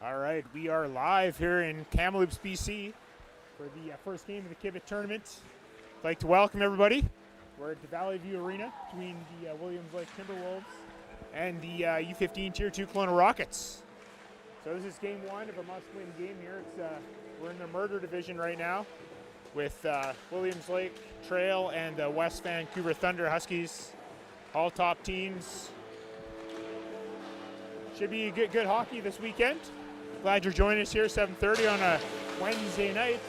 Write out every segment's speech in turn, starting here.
All right, we are live here in Kamloops, BC for the first game of the KIBIHT tournament. I'd like to welcome everybody. We're at the Valleyview Arena between the Williams Lake Timberwolves and the U15 Tier 2 Kelowna Rockets. So this is game one of a must-win game here. We're in the murder division right now with Williams Lake Trail and the West Vancouver Thunder Huskies, all top teams. Should be good hockey this weekend. Glad you're joining us here 7:30 on a Wednesday night.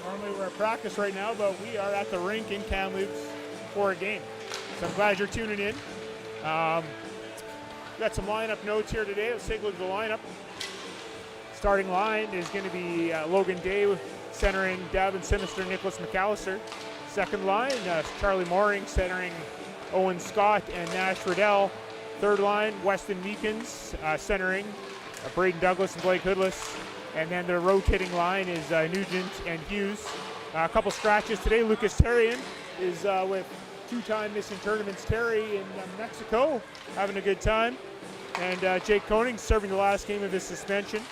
Normally we're at practice right now, but we are at the rink in Kamloops for a game. So I'm glad you're tuning in. Got some lineup notes here today. Let's take a look at the lineup. Starting line is going to be Logan Day centering Davin Sinister, Nicholas McAllister. Second line, Charlie Mooring centering Owen Scott and Nash Riddell. Third line, Weston Meekins centering Braden Douglas and Blake Hoodless. And then the rotating line is Nugent and Hughes. A couple scratches today. Lucas Terrian is with two-time Missing Tournaments Terry in Mexico, having a good time. And Jake Koning serving the last game of his suspension.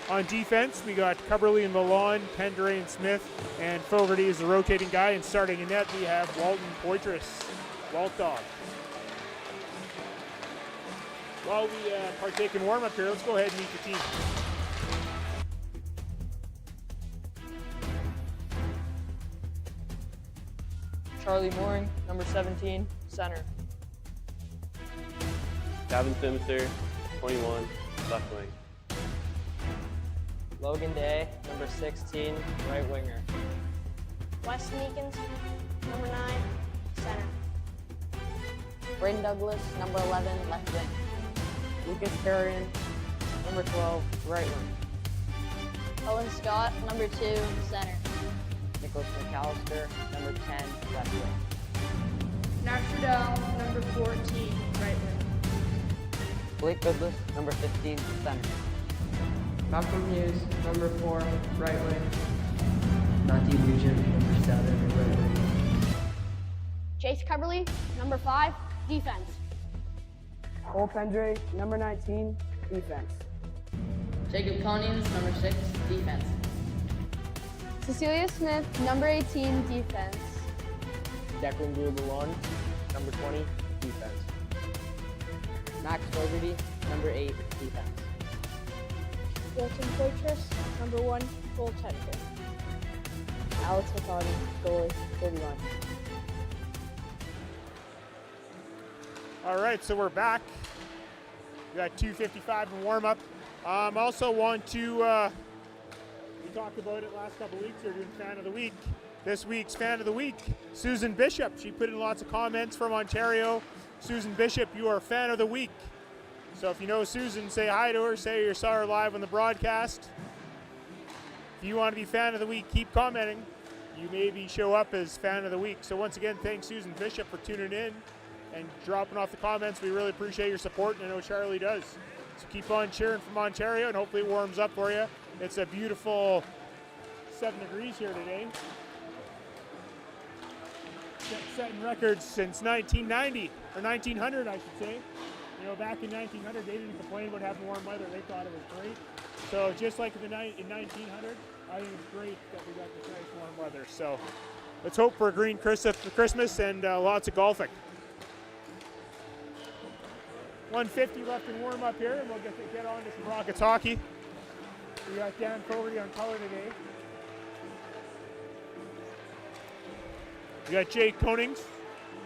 On defense, we got Cubberly and Milan, Pendray and Smith, and Fogarty is the rotating guy. And starting in net, we have Walton Poitras, Walt Dog. While we partake in warm-up here, let's go ahead and meet the team. Charlie Mooring, number 17, center. Davin Sinister, 21, left wing. Logan Day, number 16, right winger. Wes Meekins, number 9, center. Braden Douglas, number 11, left wing. Lucas Terrian, number 12, right wing. Owen Scott, number 2, center. Nicholas McAllister, number 10, left wing. Nash Riddell, number 14, right wing. Blake Goodless, number 15, center. Malcolm Hughes, number 4, right wing. Matthew Nugent, number 7, right wing. Chase Cubberly, number 5, defense. Cole Pendray, number 19, defense. Jacob Conians, number 6, defense. Cecilia Smith, number 18, defense. Declan Goulon, number 20, defense. Max Fogarty, number 8, defense. Walton Poitras, number 1, goaltender. Alex McCarty, goalie, 31. All right, so we're back. We got 2:55 in warm-up. Also want to, we talked about it last couple weeks, we're doing Fan of the Week. This week's Fan of the Week, Susan Bishop. She put in lots of comments from Ontario. Susan Bishop, you are Fan of the Week. So if you know Susan, say hi to her, say you saw her live on the broadcast. If you want to be Fan of the Week, keep commenting. You maybe show up as Fan of the Week. So once again, thanks Susan Bishop for tuning in and dropping off the comments. We really appreciate your support, and I know Charlie does. So keep on cheering from Ontario, and hopefully it warms up for you. It's a beautiful 7 degrees here today. Setting records since 1990, or 1900, I should say. You know, back in 1900, they didn't complain about having warm weather. They thought it was great. So just like in 1900, I think it's great that we got this nice warm weather. So let's hope for a green Christmas and lots of golfing. 150 left in warm-up here, and we'll get on to some Rockets hockey. We got Dan Fogarty on color today. We got Jake Konings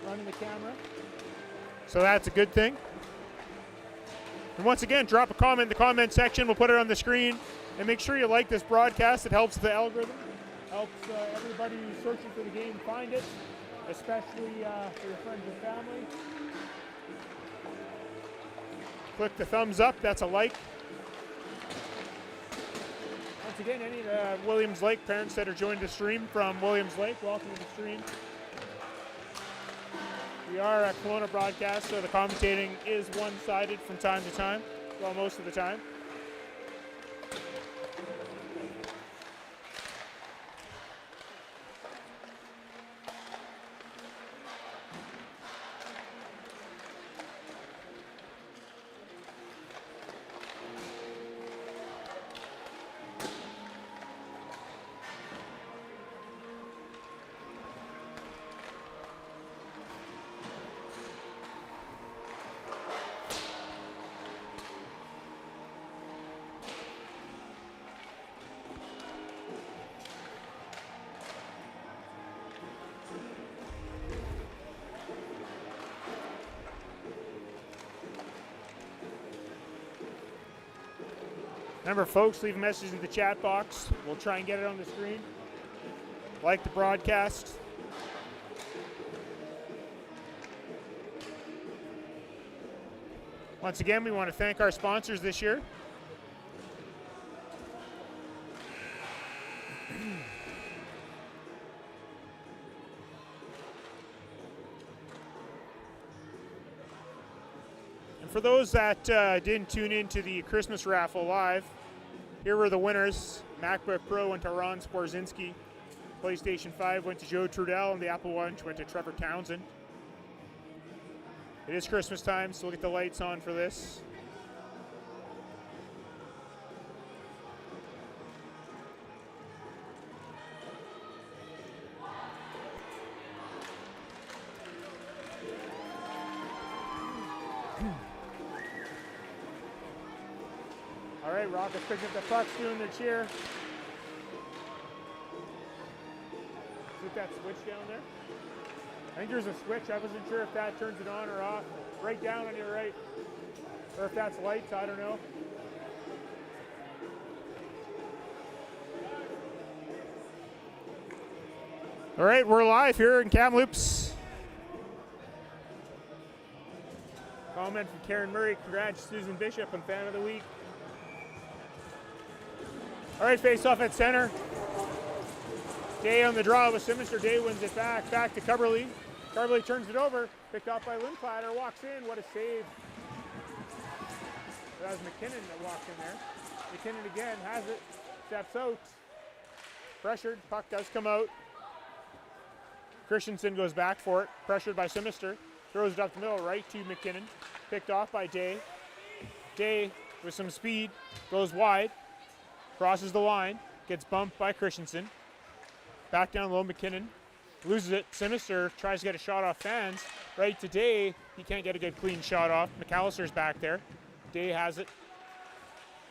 running the camera. So that's a good thing. And once again, drop a comment in the comment section. We'll put it on the screen. And make sure you like this broadcast. It helps the algorithm. Helps everybody who's searching for the game find it, especially for your friends and family. Click the thumbs up, that's a like. Once again, any of the Williams Lake parents that are joining the stream from Williams Lake, welcome to the stream. We are a Kelowna broadcast, so the commentating is one-sided from time to time, well, most of the time. Remember, folks, leave a message in the chat box. We'll try and get it on the screen. Like the broadcast. Once again, we want to thank our sponsors this year. And for those that didn't tune into the Christmas raffle live, here were the winners. MacBook Pro went to Ron Sporzinski. PlayStation 5 went to Joe Trudell, and the Apple Watch went to Trevor Townsend. It is Christmas time, so we'll get the lights on for this. All right, Rockets picking up the pucks, doing their cheer. Is it that switch down there? I think there's a switch. I wasn't sure if that turns it on or off. Right down on your right. Or if that's lights, I don't know. All right, we're live here in Kamloops. Comment from Karen Murray. Congrats, Susan Bishop, on Fan of the Week. All right, face off at center. Day on the draw with Sinister. Day wins it back. Back to Cubberley. Cubberley turns it over. Picked off by Lindklater. Walks in. What a save. That was McKinnon that walked in there. McKinnon again has it. Steps out. Pressured. Puck does come out. Christensen goes back for it. Pressured by Sinister. Throws it up the middle right to McKinnon. Picked off by Day. Day with some speed. Goes wide. Crosses the line. Gets bumped by Christensen. Back down low, McKinnon loses it. Sinister tries to get a shot off fans. Right to Day. He can't get a good clean shot off. McAllister's back there. Day has it.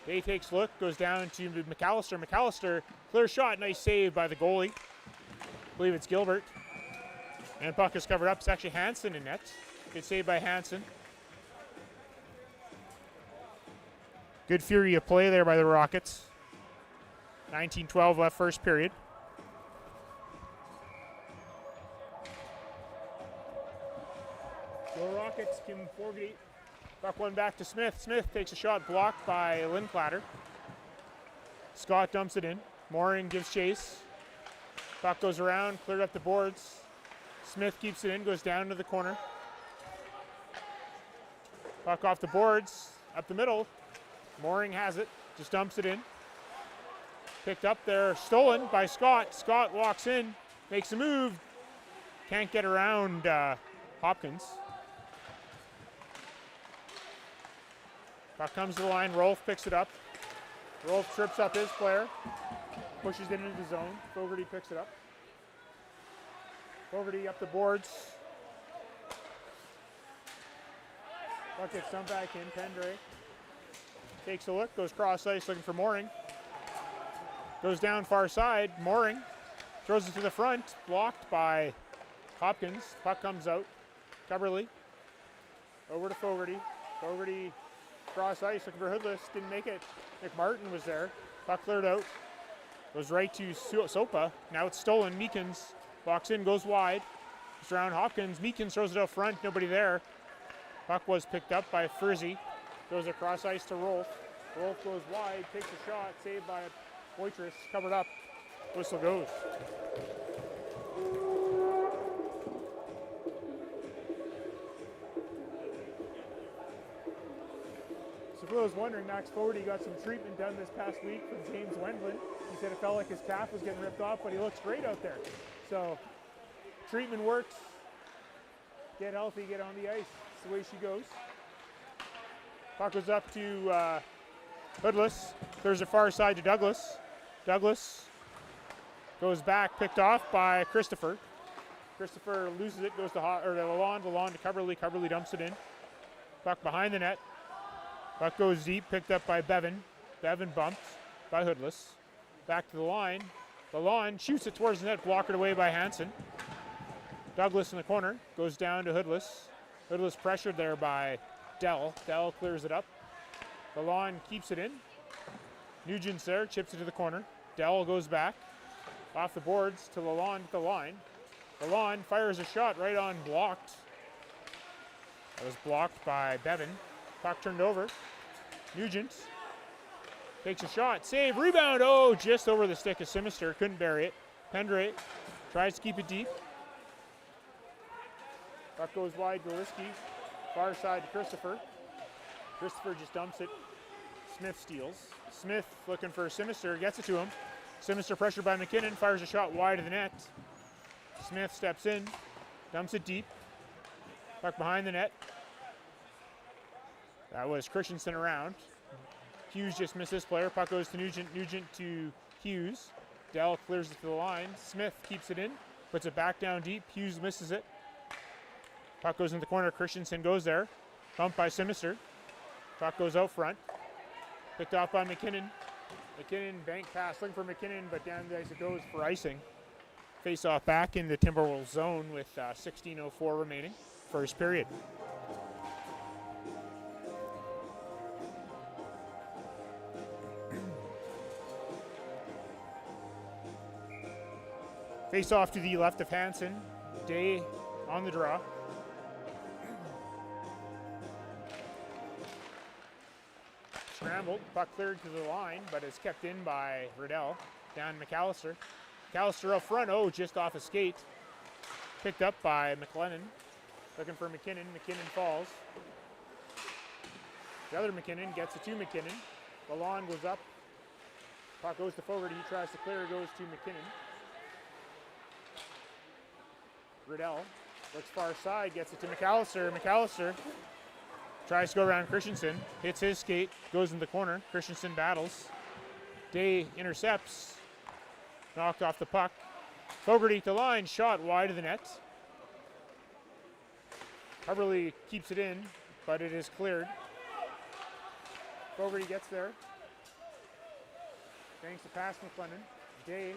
Day takes a look, goes down to McAllister. McAllister, clear shot, nice save by the goalie. I believe it's Gilbert. And puck is covered up. It's actually Hansen in net. Good save by Hansen. Good fury of play there by the Rockets. 19-12 left first period. The Rockets can Fogarty. Puck one back to Smith. Smith takes a shot blocked by Lindklater. Scott dumps it in. Mooring gives chase. Puck goes around, cleared up the boards. Smith keeps it in, goes down to the corner. Puck off the boards, up the middle. Mooring has it, just dumps it in. Picked up there, stolen by Scott. Scott walks in, makes a move. Can't get around Hopkins. Puck comes to the line, Rolf picks it up. Rolf trips up his player, pushes it into the zone. Fogarty picks it up. Fogarty up the boards. Puck gets dumped back in, Pendre. Takes a look, goes cross ice looking for Mooring. Goes down far side, Mooring. Throws it to the front, blocked by Hopkins. Puck comes out. Cubberley. Over to Fogarty. Fogarty cross ice looking for Hoodless, didn't make it. McMartin was there. Puck cleared out. Goes right to Sopa. Now it's stolen. Meekins walks in, goes wide. It's around Hopkins. Meekins throws it out front, nobody there. Puck was picked up by Frizzy. Throws it across ice to Rolf. Rolf goes wide, takes a shot, saved by Waitress, covered up. Whistle goes. So for those wondering, Max Fogarty got some treatment done this past week from James Wendland. He said it felt like his calf was getting ripped off, but he looks great out there. So treatment works. Get healthy, get on the ice. It's the way she goes. Puck goes up to Hoodless. Clears the far side to Douglas. Douglas goes back, picked off by Christopher. Christopher loses it, goes to Lalonde. Lalonde to Cubberley. Cubberley dumps it in. Puck behind the net. Puck goes deep, picked up by Bevan. Bevan bumped by Hoodless. Back to the line. Lalonde shoots it towards the net, blocked away by Hansen. Douglas in the corner, goes down to Hoodless. Hoodless pressured there by Dell. Dell clears it up. Lalonde keeps it in. Nugent's there, chips it to the corner. Dell goes back. Off the boards to Lalonde at the line. Lalonde fires a shot right on blocked. That was blocked by Bevan. Puck turned over. Nugent takes a shot. Save. Rebound. Oh, just over the stick of Sinister. Couldn't bury it. Pendre tries to keep it deep. Puck goes wide to Liski. Far side to Christopher. Christopher just dumps it. Smith steals. Smith looking for Sinister. Gets it to him. Sinister pressured by McKinnon. Fires a shot wide of the net. Smith steps in. Dumps it deep. Puck behind the net. That was Christensen around. Hughes just missed this player. Puck goes to Nugent. Nugent to Hughes. Dell clears it to the line. Smith keeps it in. Puts it back down deep. Hughes misses it. Puck goes in the corner. Christensen goes there. Bumped by Sinister. Puck goes out front. Picked off by McKinnon. McKinnon bank pass looking for McKinnon, but down the ice it goes for icing. Face off back in the Timberwolves zone with 16:04 remaining. First period. Face off to the left of Hansen. Day on the draw. Scrambled, puck cleared to the line, but is kept in by Riddell. Down McAllister. McAllister up front, oh, just off a skate. Picked up by McLennan. Looking for McKinnon. McKinnon falls. The other McKinnon gets it to McKinnon. Lalonde goes up. Puck goes to Fogarty. He tries to clear, goes to McKinnon. Riddell looks far side, gets it to McAllister. McAllister tries to go around Christensen, hits his skate, goes in the corner. Christensen battles. Day intercepts, knocked off the puck. Fogarty to line, shot wide of the net. Coverly keeps it in, but it is cleared. Fogarty gets there. Thanks to pass McLennan. Day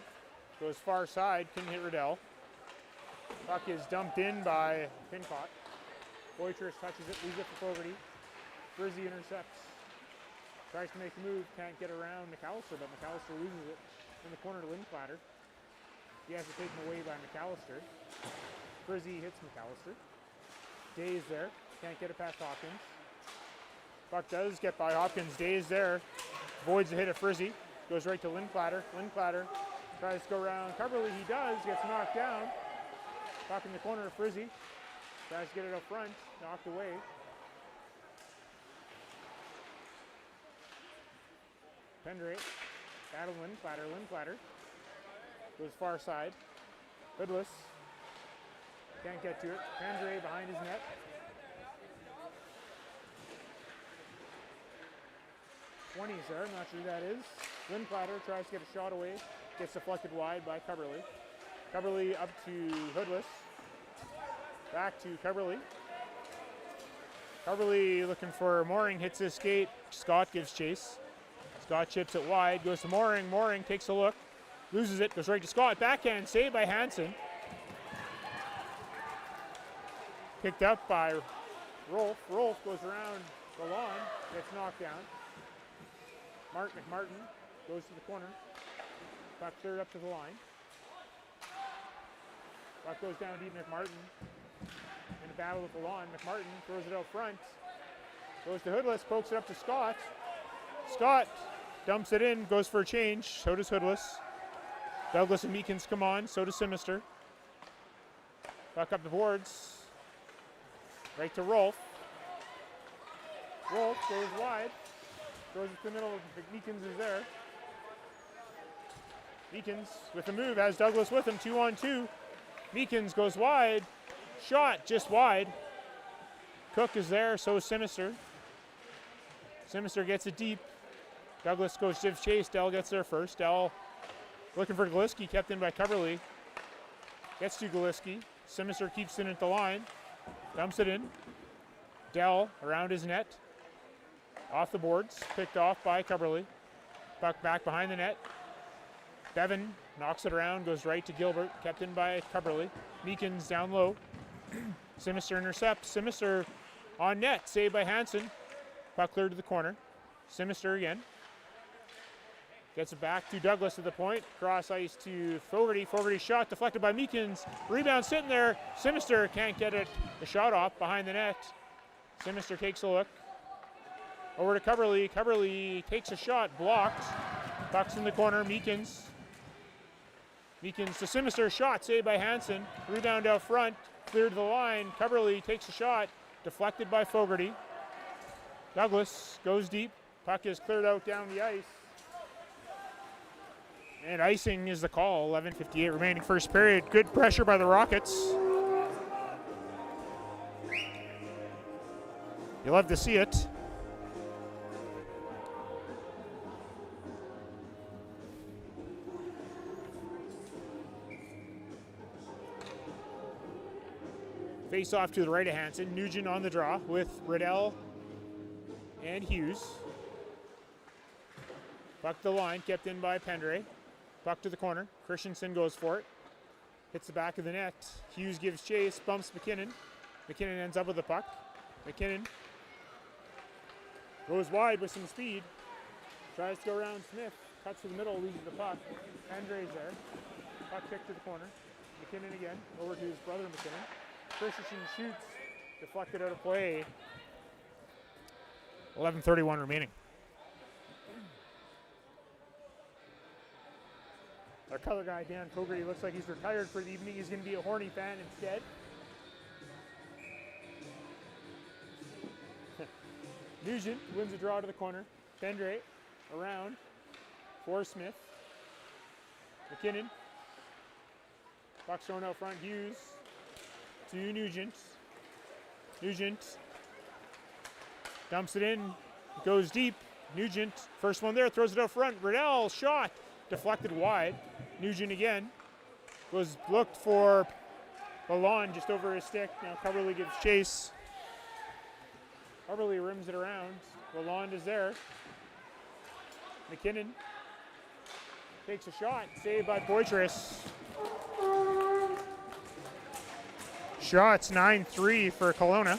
goes far side, couldn't hit Riddell. Puck is dumped in by Pincott. Boiters touches it, leaves it for Fogarty. Frizzy intercepts. Tries to make a move, can't get around McAllister, but McAllister loses it in the corner to Lindklater. He has to take him away by McAllister. Frizzy hits McAllister. Day is there, can't get it past Hopkins. Puck does get by Hopkins, Day is there. Avoids the hit of Frizzy, goes right to Lindklater. Lindklater tries to go around Coverly, he does, gets knocked down. Puck in the corner of Frizzy. Tries to get it up front, knocked away. Pendre, battle Lindklater. Lindklater goes far side. Hoodless, can't get to it. Pendre behind his net. '20s there, I'm not sure who that is. Lindklater tries to get a shot away, gets deflected wide by Coverly. Coverly up to Hoodless. Back to Coverly. Coverly looking for Mooring, hits his skate. Scott gives chase. Scott chips it wide, goes to Mooring. Mooring takes a look, loses it, goes right to Scott. Backhand save by Hansen. Picked up by Rolf. Rolf goes around the lawn, gets knocked down. McMartin goes to the corner. Puck cleared up to the line. Puck goes down deep. McMartin in a battle with the lawn. McMartin throws it out front. Goes to Hoodless, pokes it up to Scott. Scott dumps it in, goes for a change. So does Hoodless. Douglas and Meekins come on, so does Sinister. Puck up the boards. Right to Rolf. Rolf goes wide. Goes to the middle. Meekins is there. Meekins with the move, has Douglas with him, 2-on-2. Meekins goes wide. Shot just wide. Cook is there, so is Sinister. Sinister gets it deep. Douglas goes to chase. Dell gets there first. Dell looking for Galiski, kept in by Coverly. Gets to Galiski. Sinister keeps it at the line. Dumps it in. Dell around his net. Off the boards. Picked off by Coverly. Puck back behind the net. Bevan knocks it around, goes right to Gilbert, kept in by Coverly. Meekins down low. Sinister intercepts. Sinister on net, saved by Hansen. Puck cleared to the corner. Sinister again. Gets it back to Douglas at the point. Cross ice to Fogarty. Fogarty's shot deflected by Meekins. Rebound sitting there. Sinister can't get it. The shot off behind the net. Sinister takes a look. Over to Coverly. Coverly takes a shot. Blocked. Puck's in the corner. Meekins. Meekins to Sinister. Shot saved by Hansen. Rebound out front. Cleared the line. Coverly takes a shot. Deflected by Fogarty. Douglas goes deep. Puck is cleared out down the ice. And icing is the call. 11:58 remaining first period. Good pressure by the Rockets. You love to see it. Face off to the right of Hansen. Nugent on the draw with Riddell and Hughes. Puck to the line, kept in by Pendre. Puck to the corner. Christensen goes for it. Hits the back of the net. Hughes gives chase, bumps McKinnon. McKinnon ends up with the puck. McKinnon goes wide with some speed. Tries to go around Smith. Cuts to the middle, loses the puck. Pendre's there. Puck kick to the corner. McKinnon again, over to his brother McKinnon. Christensen shoots, deflected out of play. 11:31 remaining. Our color guy, Dan Fogarty, looks like he's retired for the evening. He's going to be a Horny fan instead. Nugent wins a draw to the corner. Pendre around for Smith. McKinnon. Puck's thrown out front. Hughes to Nugent. Nugent dumps it in. Goes deep. Nugent, first one there, throws it out front. Riddell, shot. Deflected wide. Nugent again. Looked for Lalonde just over his stick. Now Coverly gives chase. Coverly rims it around. Lalonde is there. McKinnon takes a shot. Saved by Poitras. Shots 9-3 for Kelowna.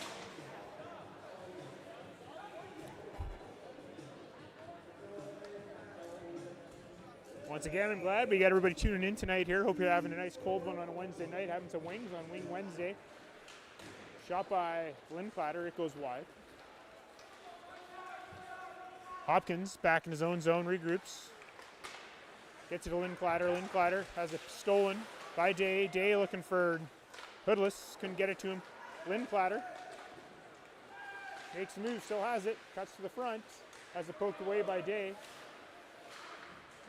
Once again, I'm glad we got everybody tuning in tonight here. Hope you're having a nice cold one on a Wednesday night, having some wings on Wing Wednesday. Shot by Lindklater, it goes wide. Hopkins back in his own zone, regroups. Gets it to Lindklater. Lindklater has it stolen by Day. Day looking for Hoodless, couldn't get it to him. Lindklater makes a move, still has it. Cuts to the front, has it poked away by Day.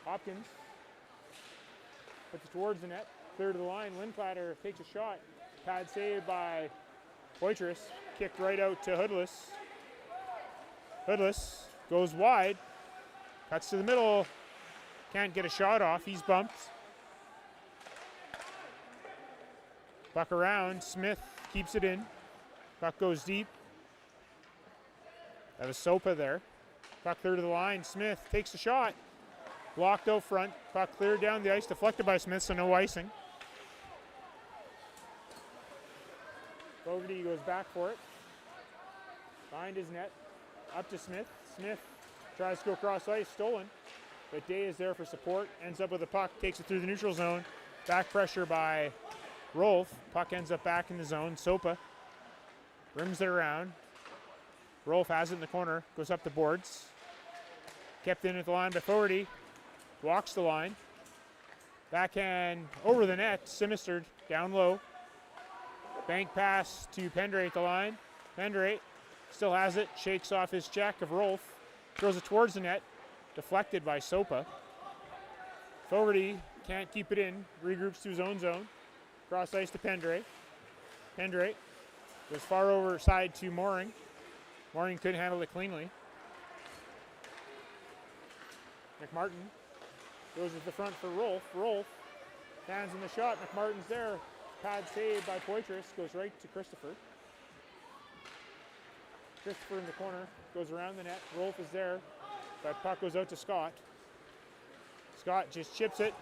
Hopkins puts it towards the net, clear to the line. Lindklater takes a shot. Pad saved by Poitras. Kicked right out to Hoodless. Hoodless goes wide. Cuts to the middle. Can't get a shot off. He's bumped. Puck around. Smith keeps it in. Puck goes deep. That was Sopa there. Puck clear to the line. Smith takes a shot. Blocked out front. Puck cleared down the ice, deflected by Smith, so no icing. Fogarty goes back for it. Behind his net. Up to Smith. Smith tries to go across ice, stolen. But Day is there for support. Ends up with the puck, takes it through the neutral zone. Back pressure by Rolf. Puck ends up back in the zone. Sopa rims it around. Rolf has it in the corner, goes up the boards. Kept in at the line by Fogarty. Walks the line. Backhand over the net. Sinister down low. Bank pass to Pendre at the line. Pendre still has it. Shakes off his check of Rolf. Throws it towards the net. Deflected by Sopa. Fogarty can't keep it in. Regroups to his own zone. Cross ice to Pendre. Pendre goes far over side to Mooring. Mooring couldn't handle it cleanly. McMartin goes to the front for Rolf. Rolf hands in the shot. McMartin's there. Pad saved by Poitras. Goes right to Christopher. Christopher in the corner. Goes around the net. Rolf is there. But puck goes out to Scott. Scott just chips it.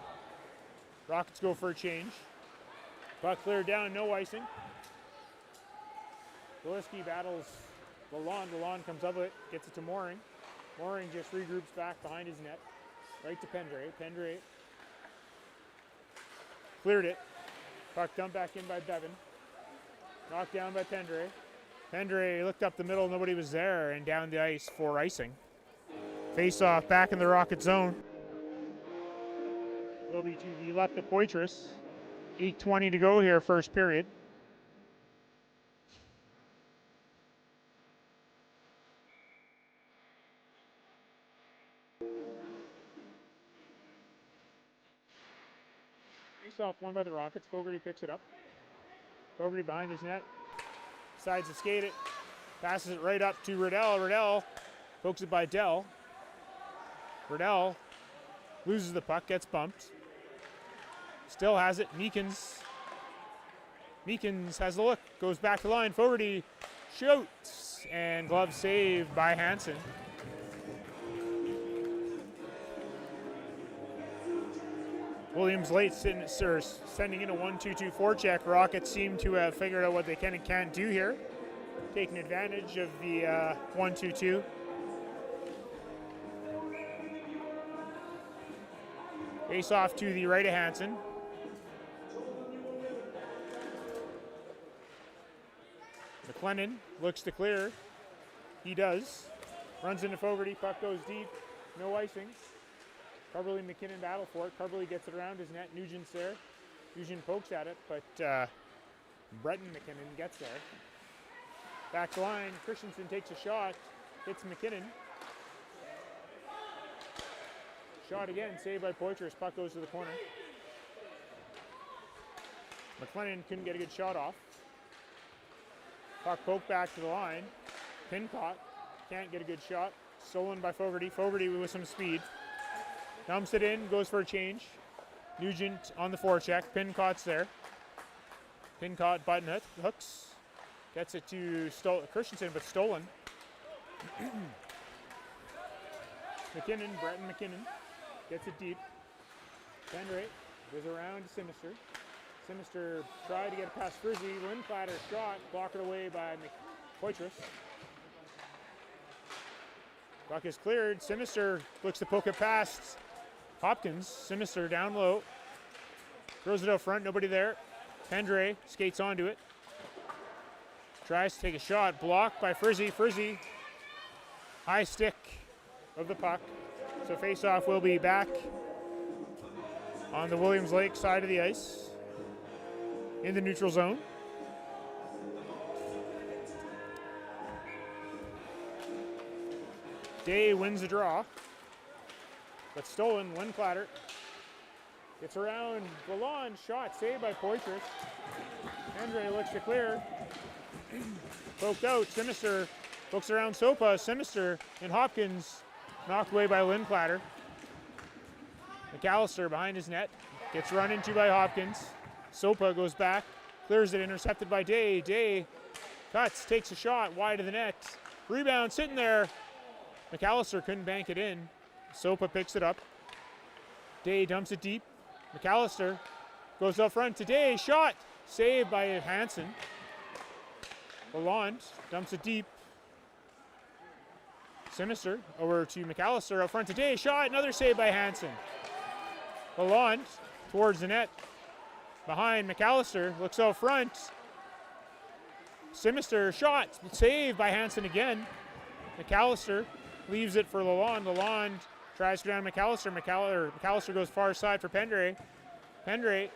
Rockets go for a change. Puck cleared down. No icing. Gillespie battles Lalonde. Lalonde comes up with it. Gets it to Mooring. Mooring just regroups back behind his net. Right to Pendre. Pendre cleared it. Puck dumped back in by Bevan. Knocked down by Pendre. Pendre looked up the middle, nobody was there, and down the ice for icing. Face off back in the Rocket zone. Will be to the left of Poitras. 8:20 to go here, first period. Face off one by the Rockets. Fogarty picks it up. Fogarty behind his net. Decides to skate it. Passes it right up to Riddell. Riddell pokes it by Dell. Riddell loses the puck, gets bumped. Still has it. Meekins has the look. Goes back to line. Fogarty shoots. And glove saved by Hansen. Williams late sending in a 1-2-2 forecheck. Rockets seem to have figured out what they can and can't do here. Taking advantage of the 1-2-2. Face off to the right of Hansen. McLennan looks to clear. He does. Runs into Fogarty. Puck goes deep. No icing. Carberly McKinnon battle for it. Carberly gets it around his net. Nugent's there. Nugent pokes at it, but Breton McKinnon gets there. Back to line. Christensen takes a shot. Hits McKinnon. Shot again. Saved by Poitras. Puck goes to the corner. McLennan couldn't get a good shot off. Puck poked back to the line. Pin caught. Can't get a good shot. Stolen by Fogarty. Fogarty with some speed. Dumps it in, goes for a change. Nugent on the forecheck. Pincott's there. Pincott button hooks. Gets it to Christensen, but stolen. McKinnon, Breton McKinnon, gets it deep. Pendre goes around to Sinister. Sinister tried to get it past Frizzy. Lindklatter shot, blocked away by Poitras. Puck is cleared. Sinister looks to poke it past Hopkins. Sinister down low. Throws it out front, nobody there. Pendre skates onto it. Tries to take a shot, blocked by Frizzy. Frizzy, high stick of the puck. So face-off will be back on the Williams Lake side of the ice in the neutral zone. Day wins the draw, but stolen. Lindklatter gets around. Galon shot saved by Poitras. Andre looks to clear. Poked out. Sinister looks around Sopa. Sinister and Hopkins knocked away by Lindklatter. McAllister behind his net. Gets run into by Hopkins. Sopa goes back. Clears it. Intercepted by Day. Day cuts. Takes a shot wide of the net. Rebound sitting there. McAllister couldn't bank it in. Sopa picks it up. Day dumps it deep. McAllister goes up front to Day. Shot. Saved by Hansen. Lalonde dumps it deep. Sinister over to McAllister up front to Day. Shot. Another save by Hansen. Lalonde towards the net. Behind McAllister. Looks out front. Sinister shot. Saved by Hansen again. McAllister leaves it for Lalonde. Lalonde tries to go down McAllister. McAllister goes far side for Pendre. Pendre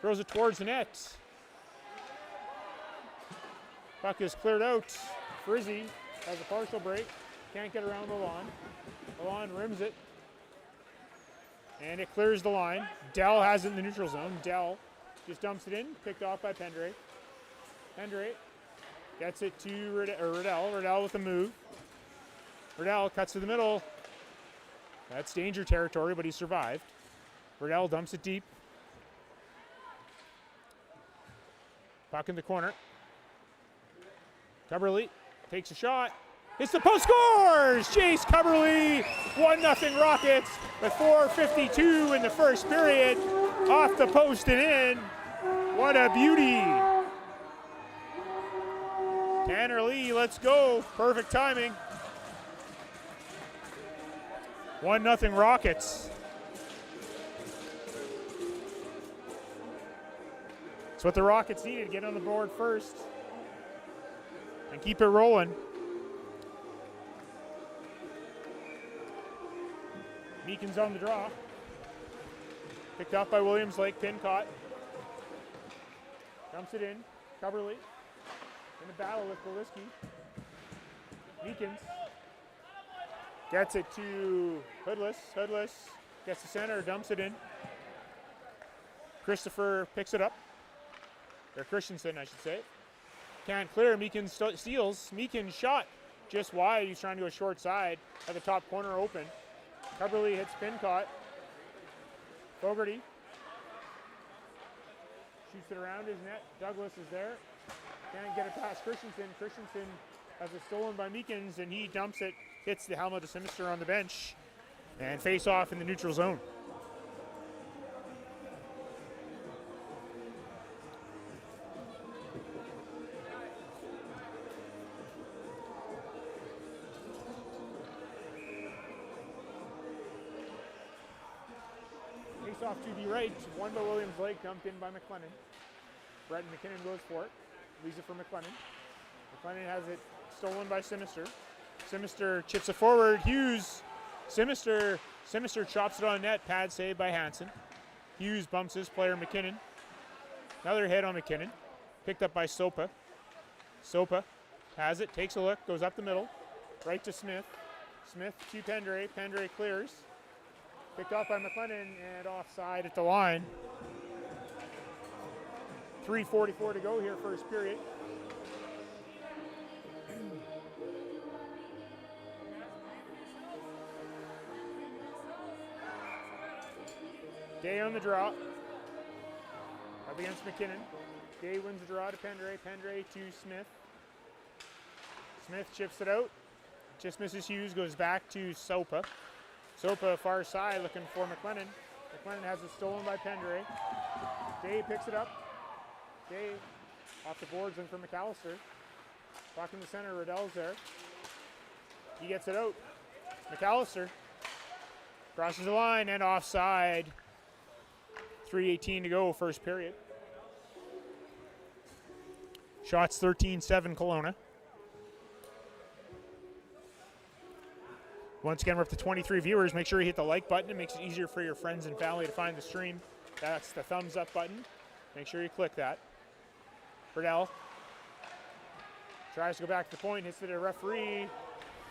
throws it towards the net. Puck is cleared out. Frizzy has a partial break. Can't get around Lalonde. Lalonde rims it. And it clears the line. Dell has it in the neutral zone. Dell just dumps it in. Picked off by Pendre. Pendre gets it to Riddell. Riddell with the move. Riddell cuts to the middle. That's danger territory, but he survived. Riddell dumps it deep. Puck in the corner. Cubberly takes a shot. Hits the post, scores! Chase Cubberly, 1-0 Rockets with 4:52 in the first period. Off the post and in. What a beauty. Tanner Lee, let's go. Perfect timing. 1-0 Rockets. It's what the Rockets needed. Get on the board first and keep it rolling. Meekin's on the draw. Picked up by Williams Lake, pin caught. Dumps it in. Coverly in a battle with Goliski. Meekins gets it to Hoodless. Hoodless gets the center, dumps it in. Christopher picks it up. Or Christensen, I should say. Can't clear. Meekins steals. Meekins shot just wide. He's trying to go short side. At the top corner open. Coverly hits pin caught. Fogarty shoots it around his net. Douglas is there. Can't get it past Christensen. Christensen has it stolen by Meekins, and he dumps it. Hits the helmet of Sinister on the bench. And face off in the neutral zone. Face off to the right. One by Williams Lake, dumped in by McLennan. Brett McKinnon goes for it. Leaves it for McLennan. McLennan has it stolen by Sinister. Sinister chips it forward. Hughes. Sinister chops it on net. Pad saved by Hansen. Hughes bumps his player McKinnon. Another hit on McKinnon. Picked up by Sopa. Sopa has it, takes a look, goes up the middle. Right to Smith. Smith to Pendray. Pendray clears. Picked off by McLennan and offside at the line. 3:44 to go here, first period. Day on the draw. Up against McKinnon. Day wins the draw to Pendray. Pendray to Smith. Smith chips it out. Just misses Hughes, goes back to Sopa. Sopa far side looking for McLennan. McLennan has it stolen by Pendray. Day picks it up. Day off the boards and for McAllister. Puck in the center, Riddell's there. He gets it out. McAllister crosses the line and offside. 3:18 to go, first period. Shots 13-7 Kelowna. Once again, we're up to 23 viewers. Make sure you hit the like button. It makes it easier for your friends and family to find the stream. That's the thumbs up button. Make sure you click that. Riddell tries to go back to the point, hits it to a referee.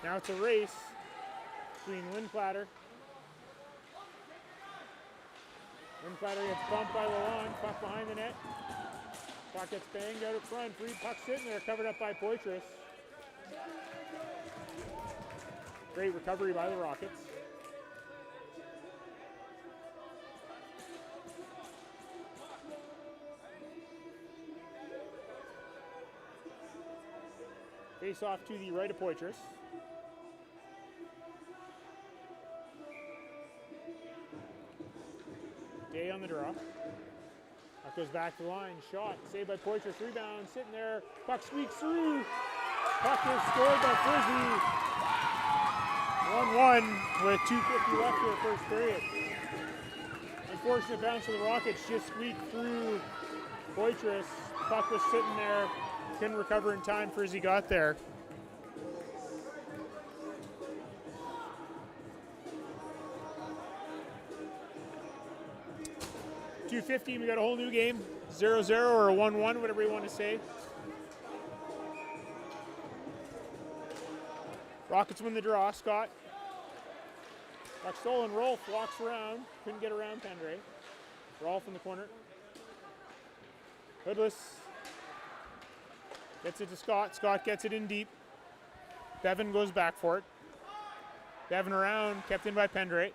Now it's a race between Lindplatter. Lindplatter gets bumped by Lalonde, puck behind the net. Puck gets banged out in front. Free puck sitting there, covered up by Poitras. Great recovery by the Rockets. Face off to the right of Poitras. Day on the draw. Puck goes back to the line. Shot. Saved by Poitras. Rebound. Sitting there. Puck squeaks through. Puck is scored by Frizzy. 1-1 with 2:50 left for the first period. Unfortunate bounce for the Rockets. Just squeaked through Poitras. Puck was sitting there. Couldn't recover in time. Frizzy got there. .250, we got a whole new game. 0-0 or a 1-1, whatever you want to say. Rockets win the draw. Scott. Puck stolen. Rolf walks around. Couldn't get around Pendray. Rolf in the corner. Hoodless. Gets it to Scott. Scott gets it in deep. Bevan goes back for it. Bevan around. Kept in by Pendray.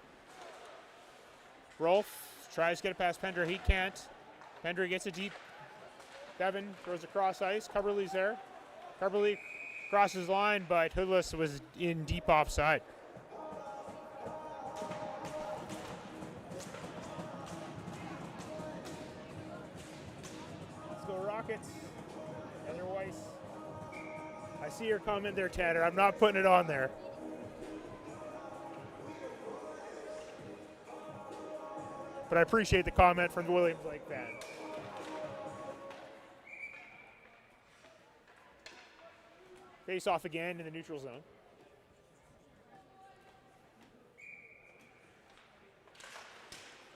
Rolf tries to get it past Pendray. He can't. Pendray gets it deep. Bevan throws across ice. Coverly's there. Coverly crosses line, but Hoodless was in deep offside. Let's go Rockets. Heather Weiss. I see your comment there, Tanner. I'm not putting it on there. But I appreciate the comment from the Williams Lake fan. Face off again in the neutral zone.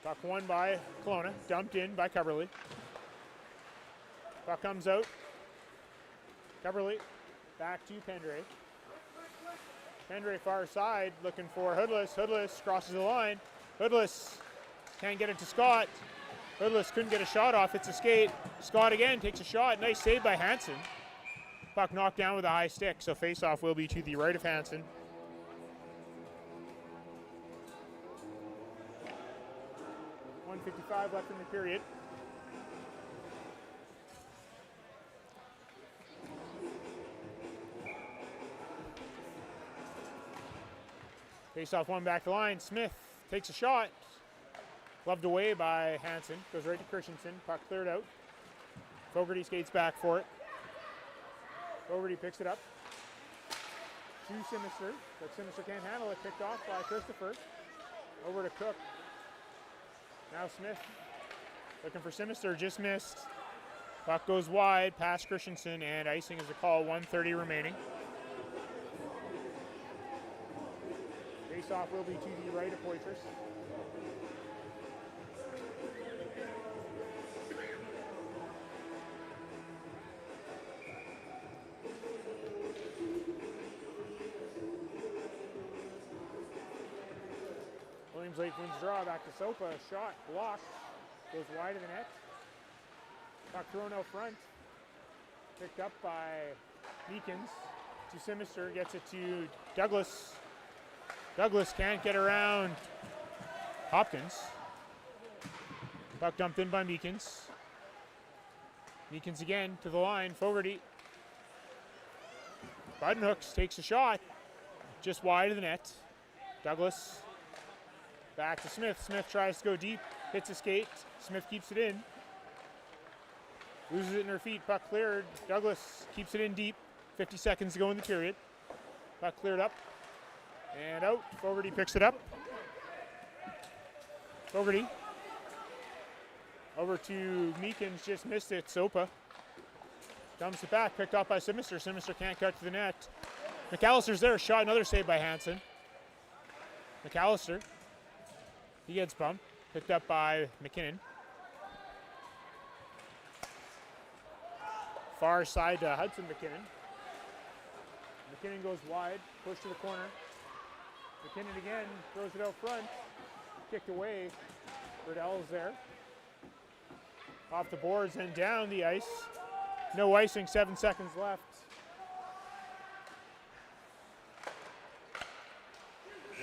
Puck won by Kelowna, dumped in by Coverley. Puck comes out. Coverley back to Pendray. Pendray far side looking for Hoodless. Hoodless crosses the line. Hoodless can't get it to Scott. Hoodless couldn't get a shot off. It's a skate. Scott again takes a shot. Nice save by Hansen. Puck knocked down with a high stick, so face-off will be to the right of Hansen. .155 left in the period. Face-off one back the line. Smith takes a shot. Gloved away by Hansen. Goes right to Christensen. Puck cleared out. Fogarty skates back for it. Fogarty picks it up. To Sinister, but Sinister can't handle it. Picked off by Christopher. Over to Cook. Now Smith looking for Sinister, just missed. Puck goes wide past Christensen, and icing is a call. 1:30 remaining. Face-off will be to the right of Poitras. Williams Lake wins draw, back to Sopa. Shot blocked, goes wide of the net. Puck thrown out front. Picked up by Meekins. To Sinister, gets it to Douglas. Douglas can't get around Hopkins. Puck dumped in by Meekins. Meekins again to the line. Fogarty. Budenhooks takes a shot. Just wide of the net. Douglas. Back to Smith. Smith tries to go deep. Hits a skate. Smith keeps it in. Loses it in her feet. Puck cleared. Douglas keeps it in deep. 50 seconds to go in the period. Puck cleared up. And out. Fogarty picks it up. Fogarty. Over to Meekins, just missed it. Sopa. Dumps it back, picked up by Sinister. Sinister can't cut to the net. McAllister's there, shot, another save by Hansen. McAllister. He gets bumped. Picked up by McKinnon. Far side to Hudson McKinnon. McKinnon goes wide, push to the corner. McKinnon again, throws it out front. Kicked away. Riddell's there. Off the boards and down the ice. No icing, 7 seconds left.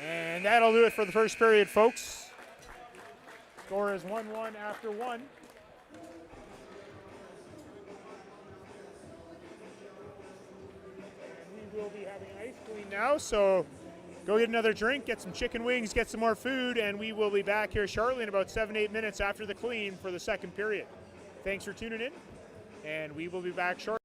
And that'll do it for the first period, folks. Score is 1-1 after one. And we will be having ice cream now, so go get another drink, get some chicken wings, get some more food, and we will be back here shortly in about 7-8 minutes after the clean for the second period. Thanks for tuning in, and we will be back shortly.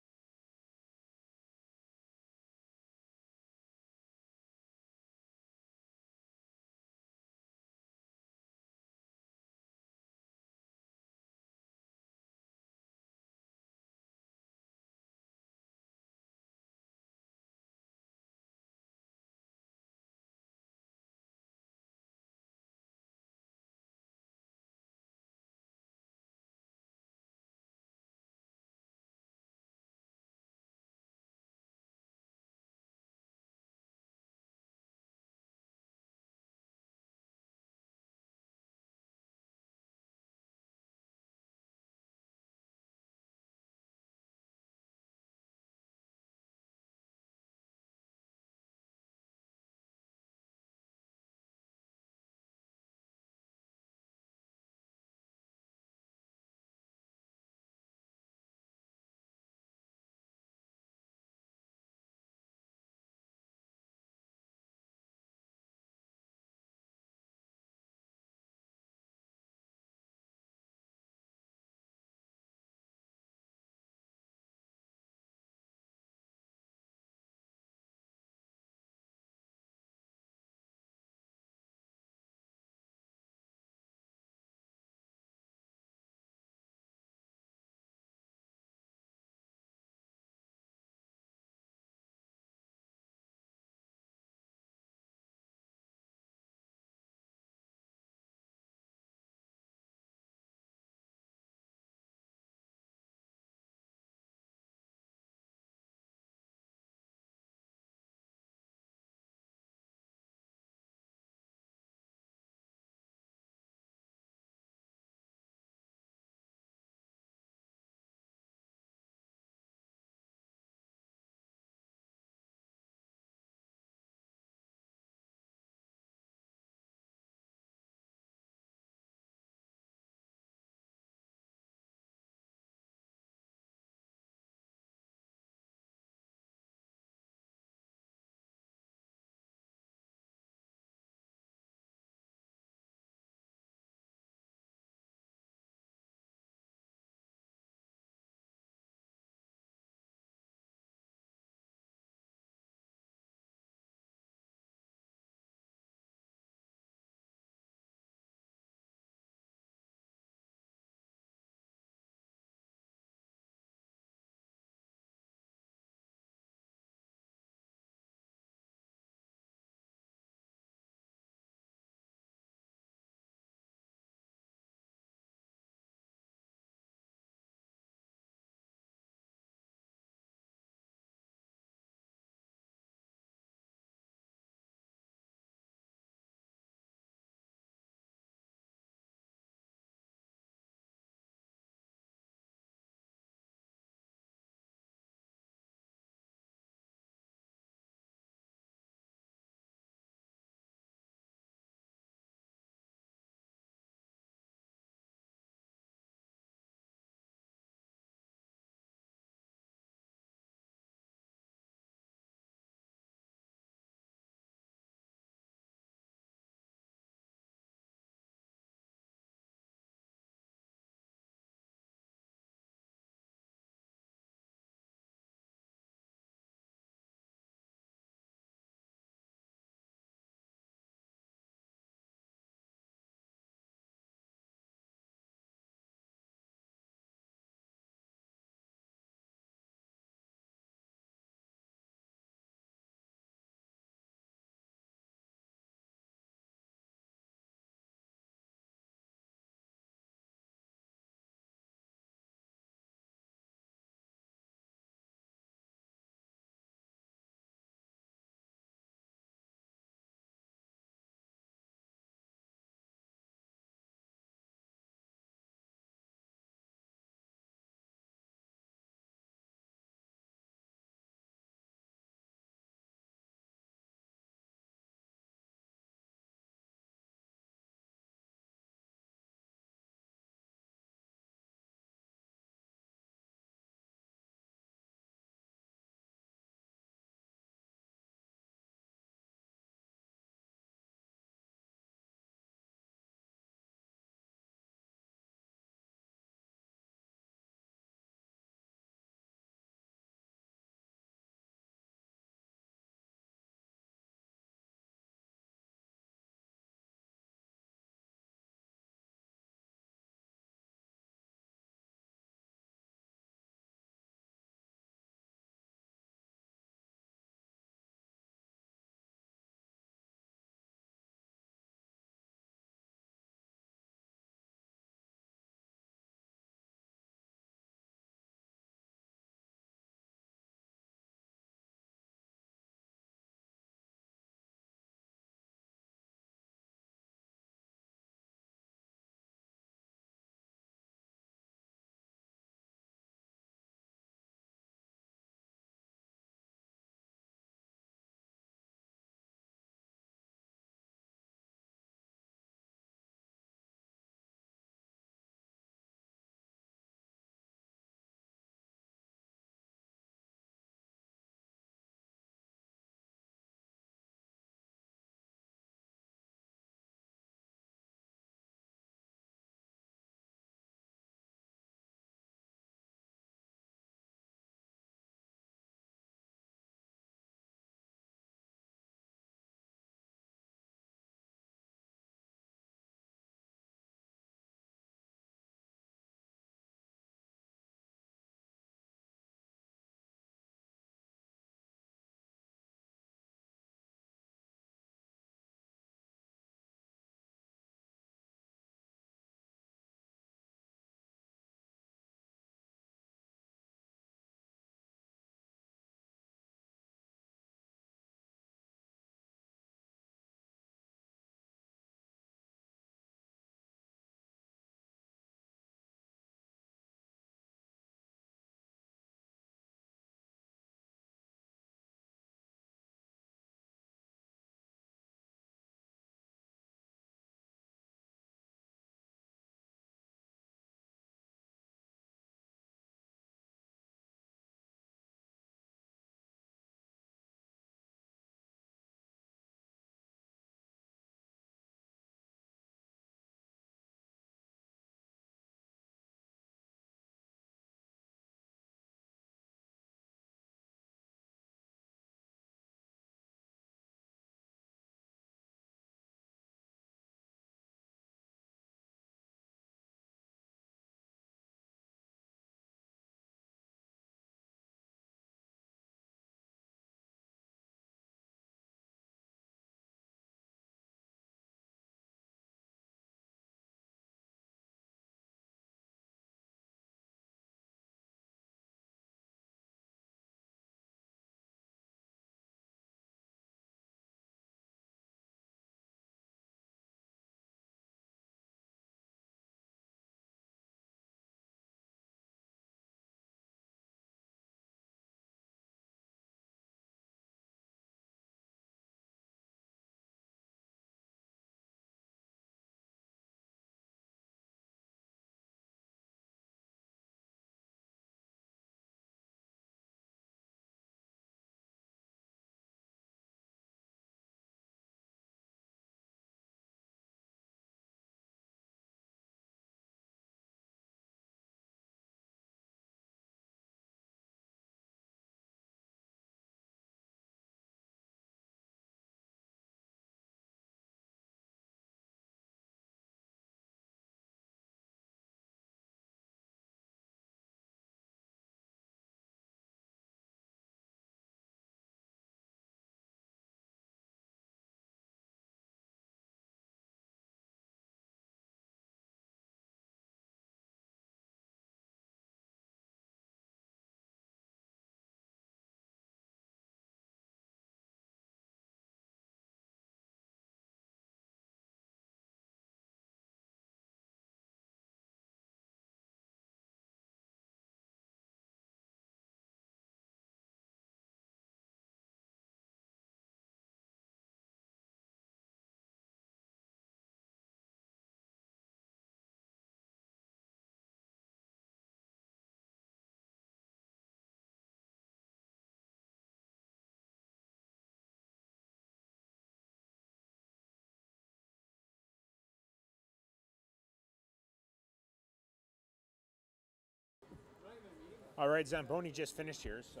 All right, Zamboni just finished here, so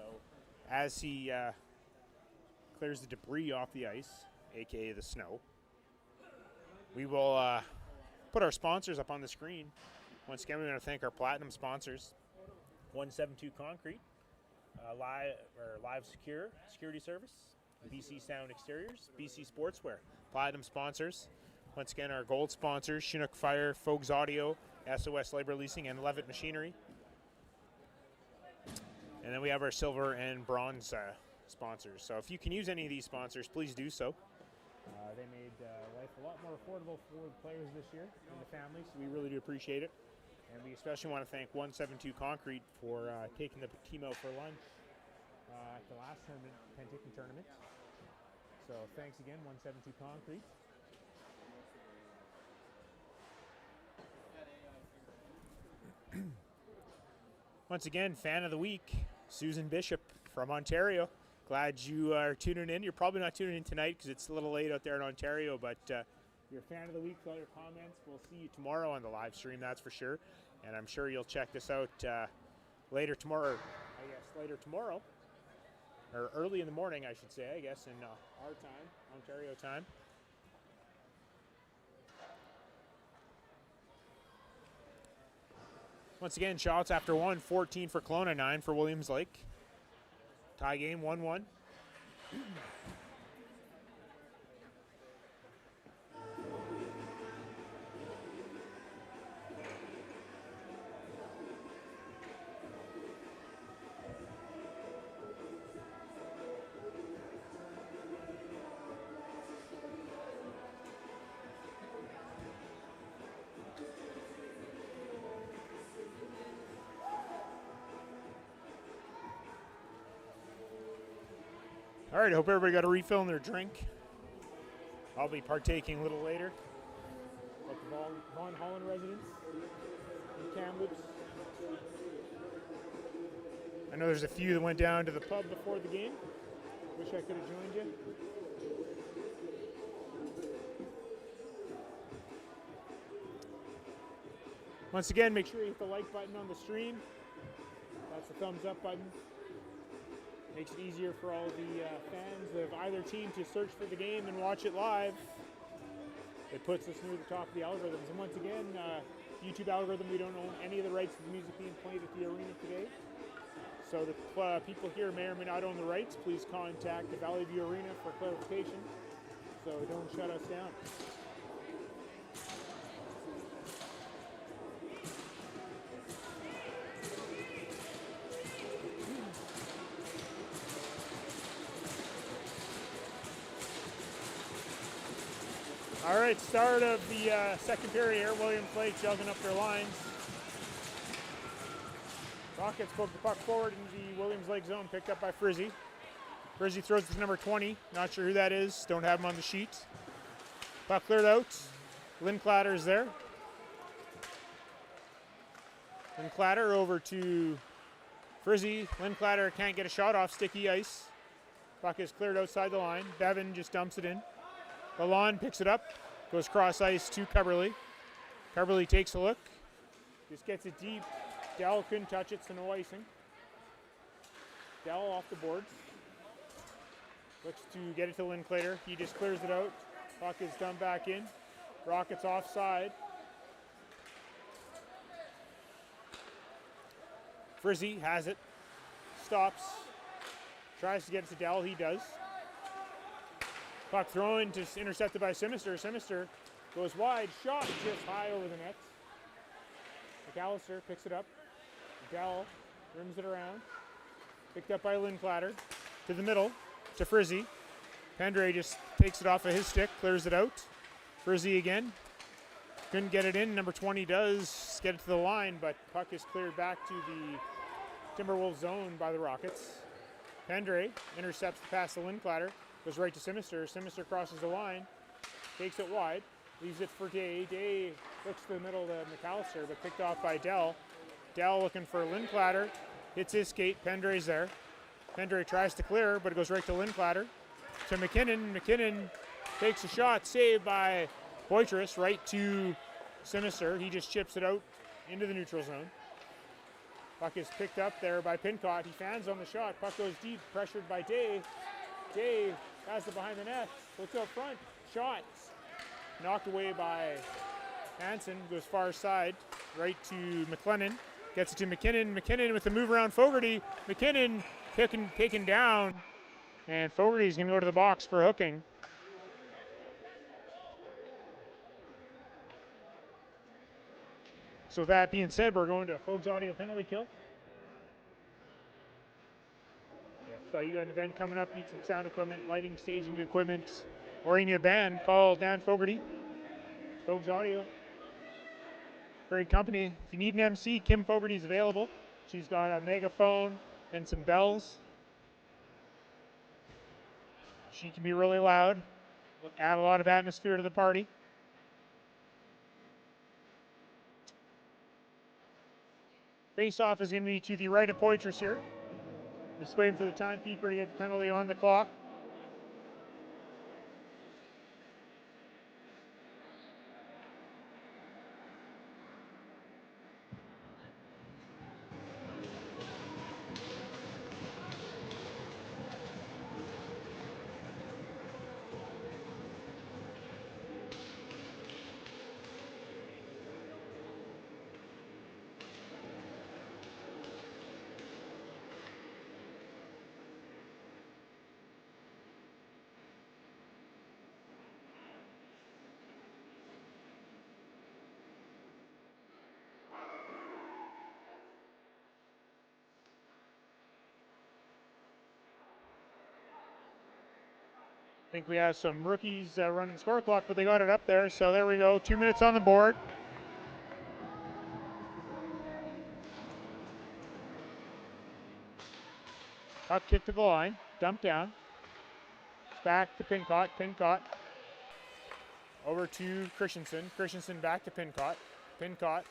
as he clears the debris off the ice, aka the snow, we will put our sponsors up on the screen. Once again, we want to thank our platinum sponsors: 172 Concrete, Live Secure Security Service, BC Sound Exteriors, BC Sportswear. Platinum sponsors. Once again, our gold sponsors: Chinook Fire, Fogues Audio, SOS Labor Leasing, and Levitt Machinery. And then we have our silver and bronze sponsors. So if you can use any of these sponsors, please do so. They made life a lot more affordable for the players this year and the families, so we really do appreciate it. And we especially want to thank 172 Concrete for taking the team out for lunch at the last tournament, Penticton tournament. So thanks again, 172 Concrete. Once again, fan of the week, Susan Bishop from Ontario. Glad you are tuning in. You're probably not tuning in tonight because it's a little late out there in Ontario, but you're a fan of the week. All your comments. We'll see you tomorrow on the live stream, that's for sure. And I'm sure you'll check this out later tomorrow, or early in the morning, I should say, I guess, in our time, Ontario time. Once again, shots after 1, 14 for Kelowna, 9 for Williams Lake. Tie game, 1-1. All right, I hope everybody got a refill in their drink. I'll be partaking a little later at the Von Holland residence in Kamloops. I know there's a few that went down to the pub before the game. Wish I could have joined you. Once again, make sure you hit the like button on the stream. That's the thumbs up button. Makes it easier for all the fans of either team to search for the game and watch it live. It puts us near the top of the algorithms. And once again, YouTube algorithm, we don't own any of the rights to the music being played at the arena today. So the people here may or may not own the rights. Please contact the Valleyview Arena for clarification. So don't shut us down. All right, start of the second period here. Williams Lake jogging up their lines. Rockets poke the puck forward into the Williams Lake zone, picked up by Frizzy. Frizzy throws it to number 20. Not sure who that is. Don't have him on the sheet. Puck cleared out. Linclatter is there. Linclatter over to Frizzy. Linclatter can't get a shot off sticky ice. Puck is cleared outside the line. Bevan just dumps it in. Lalonde picks it up, goes cross ice to Coverley. Coverley takes a look, just gets it deep. Dell couldn't touch it, so no icing. Dell off the boards. Looks to get it to Linclatter. He just clears it out. Puck is dumped back in. Rockets offside. Frizzy has it. Stops. Tries to get it to Dell. He does. Puck thrown to intercepted by Simister. Simister goes wide. Shot just high over the net. McAllister picks it up. Dell rims it around. Picked up by Linclatter. To the middle. To Frizzy. Pendre just takes it off of his stick. Clears it out. Frizzy again. Couldn't get it in. Number 20 does get it to the line, but puck is cleared back to the Timberwolves zone by the Rockets. Pendre intercepts the pass to Linclatter. Goes right to Simister. Simister crosses the line. Takes it wide. Leaves it for Day. Day looks to the middle to McAllister, but picked off by Dell. Dell looking for Linclatter. Hits his skate. Pendre's there. Pendre tries to clear, but it goes right to Linclatter. To McKinnon. McKinnon takes a shot. Saved by Poitras right to Simister. He just chips it out into the neutral zone. Puck is picked up there by Pincott. He fans on the shot. Puck goes deep, pressured by Day. Day has it behind the net. Looks out front. Shot. Knocked away by Hansen. Goes far side. Right to McLennan. Gets it to McKinnon. McKinnon with the move around Fogarty. McKinnon taken down. And Fogarty's going to go to the box for hooking. So that being said, we're going to a Fogs Audio penalty kill. So you got an event coming up, need some sound equipment, lighting, staging equipment, or you need a band, call Dan Fogarty. Fogs Audio. Great company. If you need an MC, Kim Fogarty's available. She's got a megaphone and some bells. She can be really loud, add a lot of atmosphere to the party. Face-off is going to be to the right of Poitras here. Just waiting for the timekeeper to get the penalty on the clock. I think we have some rookies running the score clock, but they got it up there. So there we go. 2 minutes on the board. Puck kick to the line. Dump down. Back to Pincott. Pincott. Over to Christensen. Christensen back to Pincott. Pincott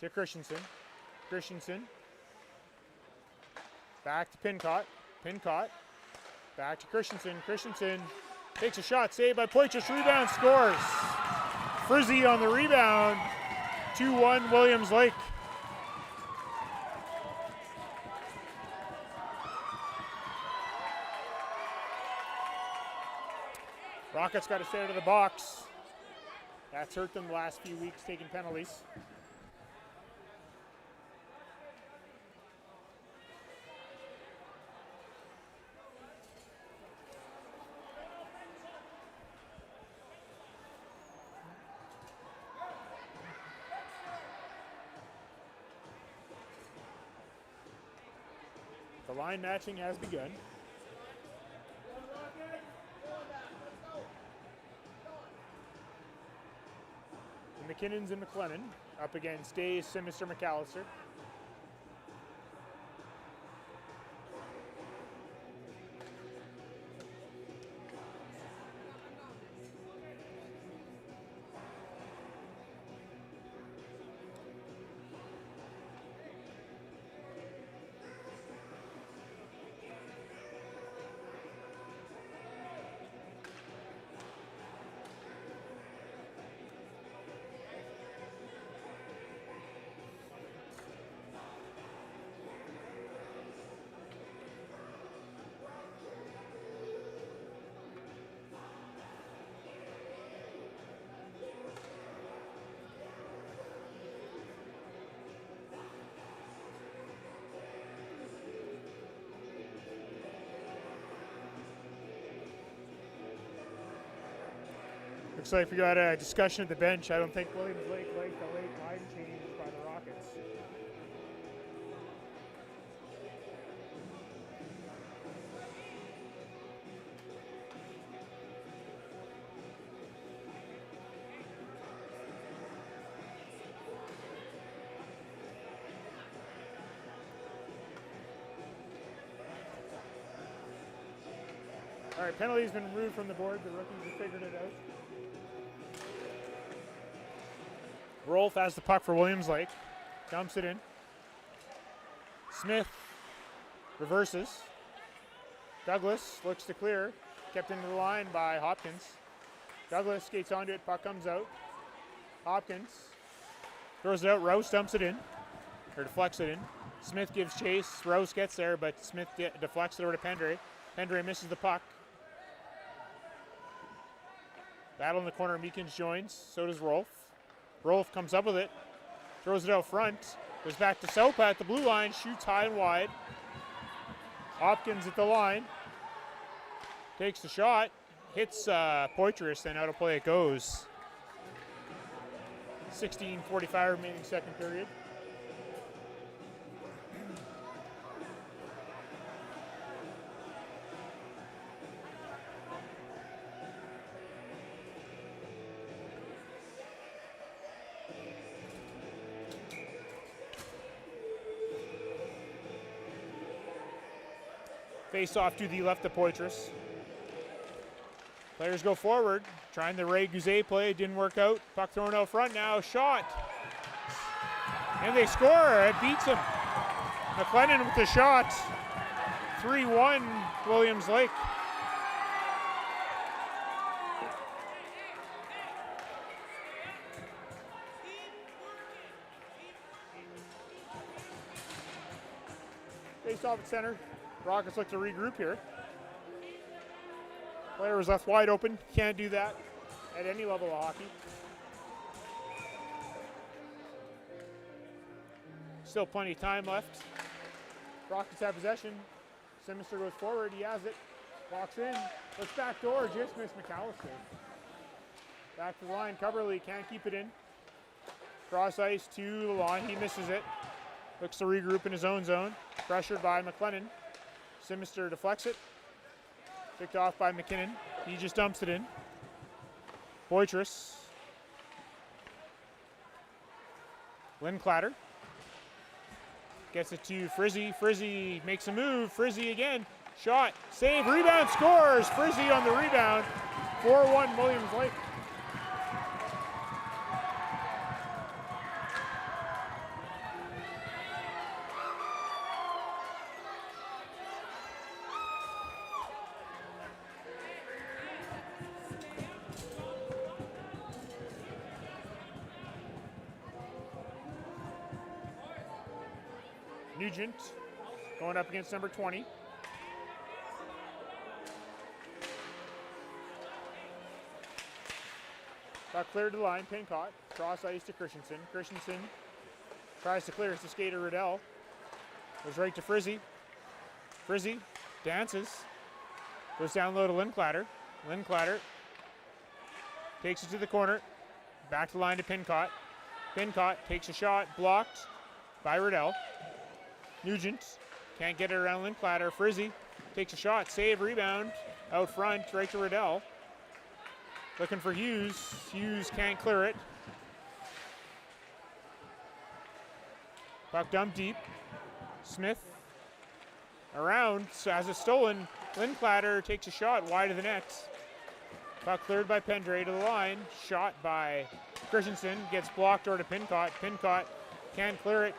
to Christensen. Christensen. Back to Pincott. Pincott. Back to Christensen. Christensen takes a shot. Saved by Poitras. Rebound. Scores. Frizzy on the rebound. 2-1 Williams Lake. Rockets got to stay out of the box. That's hurt them the last few weeks, taking penalties. The line matching has begun. The McKinnons and McLennan up against Day, Sinister, McAllister. Looks like we got a discussion at the bench. I don't think Williams Lake liked the late line change by the Rockets. All right, penalty's been removed from the board. The rookies have figured it out. Rolf has the puck for Williams Lake. Dumps it in. Smith reverses. Douglas looks to clear. Kept into the line by Hopkins. Douglas skates onto it. Puck comes out. Hopkins throws it out. Rouse dumps it in. or deflects it in. Smith gives chase. Rouse gets there, but Smith deflects it over to Pendre. Pendre misses the puck. Battle in the corner. Meekins joins. So does Rolf. Rolf comes up with it. Throws it out front. Goes back to Sopa at the blue line. Shoots high and wide. Hopkins at the line. Takes the shot. Hits Poitras, and out of play it goes. 16:45 remaining second period. Face off to the left of Poitras. Players go forward, trying the Ray Guzet play, didn't work out. Puck thrown out front now, shot. And they score, it beats him. McLennan with the shot. 3-1 Williams Lake. Face off at center. Rockets look to regroup here. Player was left wide open. Can't do that at any level of hockey. Still plenty of time left. Rockets have possession. Simister goes forward. He has it. Walks in. Looks back door. Just missed McAllister. Back to the line. Coverly can't keep it in. Cross ice to the line. He misses it. Looks to regroup in his own zone. Pressured by McLennan. Simister deflects it. Picked off by McKinnon. He just dumps it in. Poitras. Linclatter. Gets it to Frizzy. Frizzy makes a move. Frizzy again. Shot. Save. Rebound. Scores. Frizzy on the rebound. 4-1 Williams Lake. Nugent going up against number 20. Got cleared to the line, Pincott. Cross ice to Christensen. Christensen tries to clear it to skater Riddell. Goes right to Frizzy. Frizzy dances. Goes down low to Linclatter. Linclatter takes it to the corner. Back to the line to Pincott. Pincott takes a shot, blocked by Riddell. Nugent can't get it around Linclatter. Frizzy takes a shot, save, rebound, out front, right to Riddell. Looking for Hughes. Hughes can't clear it. Puck dumped deep. Smith around, so has it stolen. Linclatter takes a shot wide of the net. Puck cleared by Pendre to the line. Shot by Christensen. Gets blocked over to Pincott. Pincott can't clear it.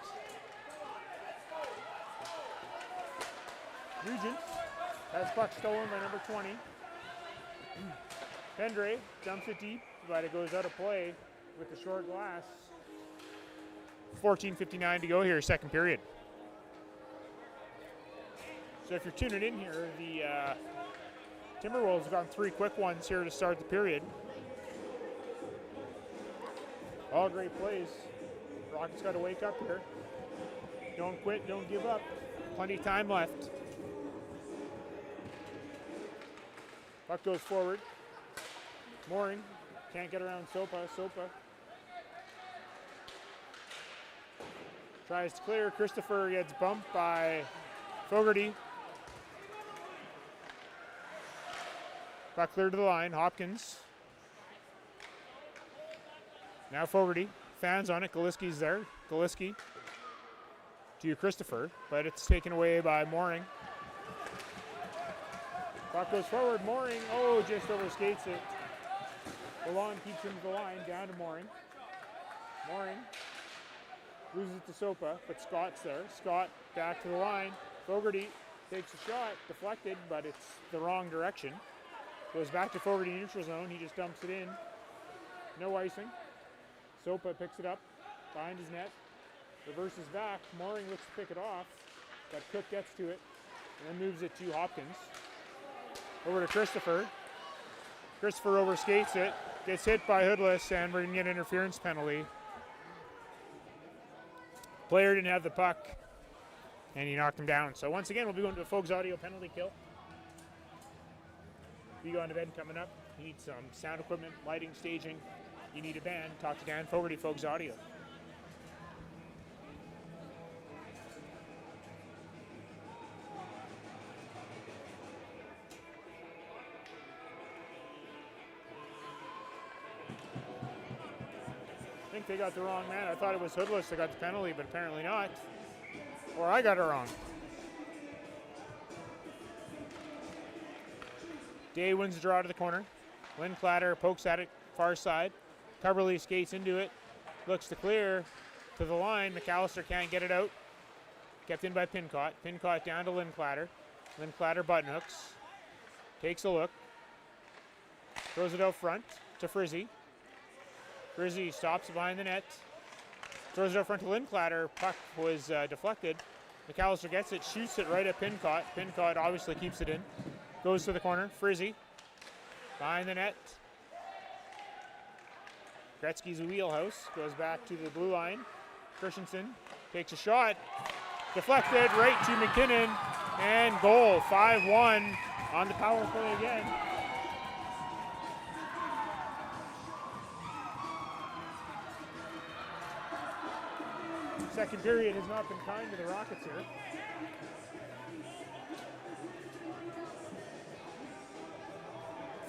Nugent has puck stolen by number 20. Pendre dumps it deep, but it goes out of play with the short glass. 14:59 to go here, second period. So if you're tuning in here, the Timberwolves have gotten 3 quick ones here to start the period. All great plays. Rockets got to wake up here. Don't quit, don't give up. Plenty of time left. Puck goes forward. Mooring can't get around Sopa. Sopa tries to clear. Christopher gets bumped by Fogarty. Puck cleared to the line. Hopkins. Now Fogarty. Fans on it. Galiski's there. Galiski to Christopher, but it's taken away by Mooring. Puck goes forward. Mooring, just overskates it. Belon keeps him to the line, down to Mooring. Mooring loses it to Sopa, but Scott's there. Scott back to the line. Fogarty takes a shot, deflected, but it's the wrong direction. Goes back to Fogarty neutral zone. He just dumps it in. No icing. Sopa picks it up behind his net. Reverses back. Mooring looks to pick it off. But Cook gets to it and then moves it to Hopkins. Over to Christopher. Christopher overskates it. Gets hit by Hoodless, and we're going to get an interference penalty. Player didn't have the puck, and he knocked him down. So once again, we'll be going to a Folks Audio penalty kill. You go on event coming up. You need some sound equipment, lighting, staging. You need a band. Talk to Dan Fogarty, Folks Audio. I think they got the wrong man. I thought it was Hoodless that got the penalty, but apparently not. Or I got it wrong. Day wins the draw to the corner. Lynn Clatter pokes at it, far side. Coverly skates into it. Looks to clear to the line. McAllister can't get it out. Kept in by Pincott. Pincott down to Lynn Clatter. Lynn Clatter button hooks. Takes a look. Throws it out front to Frizzy. Frizzy stops behind the net. Throws it out front to Lynn Clatter. Puck was deflected. McAllister gets it, shoots it right at Pincott. Pincott obviously keeps it in. Goes to the corner. Frizzy behind the net. Gretzky's wheelhouse. Goes back to the blue line. Christensen takes a shot. Deflected right to McKinnon. And goal. 5-1 on the power play again. Second period has not been kind to the Rockets here.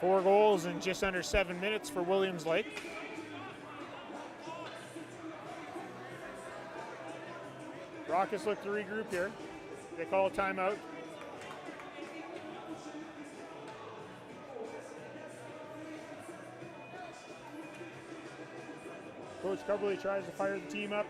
Four goals in just under 7 minutes for Williams Lake. Rockets look to regroup here. They call a timeout. Coach Coverly tries to fire the team up.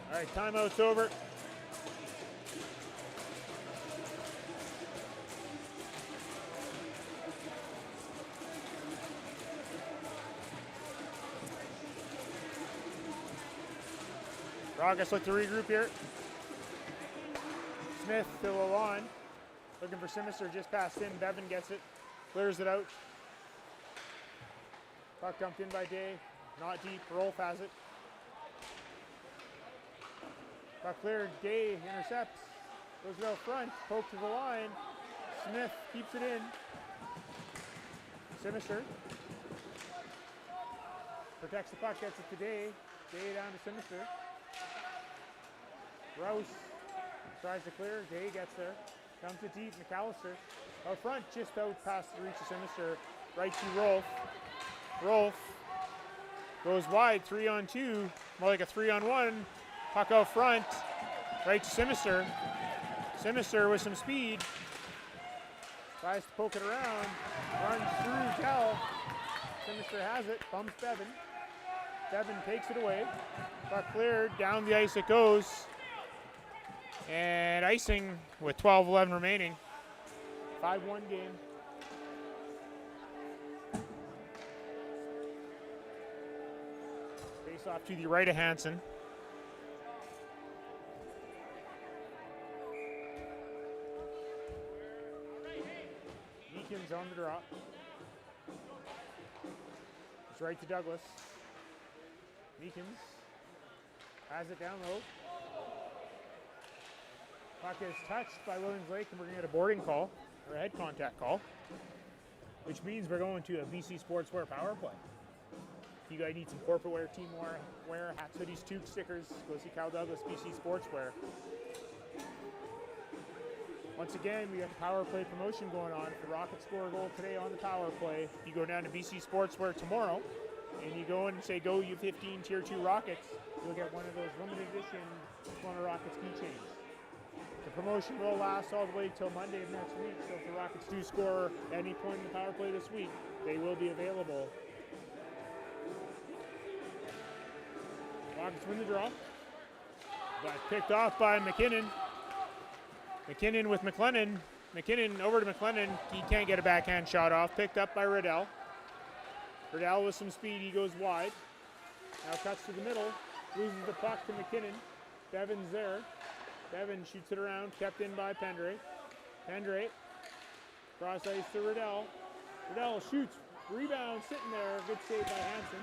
All right, timeout's over. Rockets look to regroup here. Smith to Lalonde. Looking for Simister, just passed in. Bevan gets it, clears it out. Puck dumped in by Day, not deep. Rolf has it. Puck cleared, Day intercepts, goes out front, poke to the line. Smith keeps it in. Simister protects the puck, gets it to Day. Day down to Simister. Rouse tries to clear, Day gets there. Comes it deep, McAllister. Out front, just out past the reach of Simister. Right to Rolf. Rolf goes wide, 3-on-2, more like a 3-on-1. Puck out front, right to Simister. Simister with some speed. Tries to poke it around. Runs through Kell. Simister has it, bumps Bevan. Bevan takes it away. Puck cleared, down the ice it goes. And icing with 12:11 remaining. 5-1 game. Face off to the right of Hansen. Meekins on the drop. It's right to Douglas. Meekins has it down low. Puck is touched by Williams Lake, and we're going to get a boarding call, or a head contact call, which means we're going to a BC Sportswear power play. If you guys need some corporate wear, team wear, hats, hoodies, toques, stickers, go see Cal Douglas, BC Sportswear. Once again, we have a power play promotion going on. If the Rockets score a goal today on the power play, you go down to BC Sportswear tomorrow. and you go in and say Go U15 Tier 2 Rockets, you'll get one of those limited edition Kelowna Rockets keychains. The promotion will last all the way till Monday of next week, so if the Rockets do score at any point in the power play this week, they will be available. Rockets win the draw. Got picked off by McKinnon. McKinnon with McLennan. McKinnon over to McLennan. He can't get a backhand shot off. Picked up by Riddell. Riddell with some speed. He goes wide. Now cuts to the middle. Loses the puck to McKinnon. Bevan's there. Bevan shoots it around. Kept in by Pendre. Pendre. Cross ice to Riddell. Riddell shoots. Rebound sitting there. Good save by Hansen.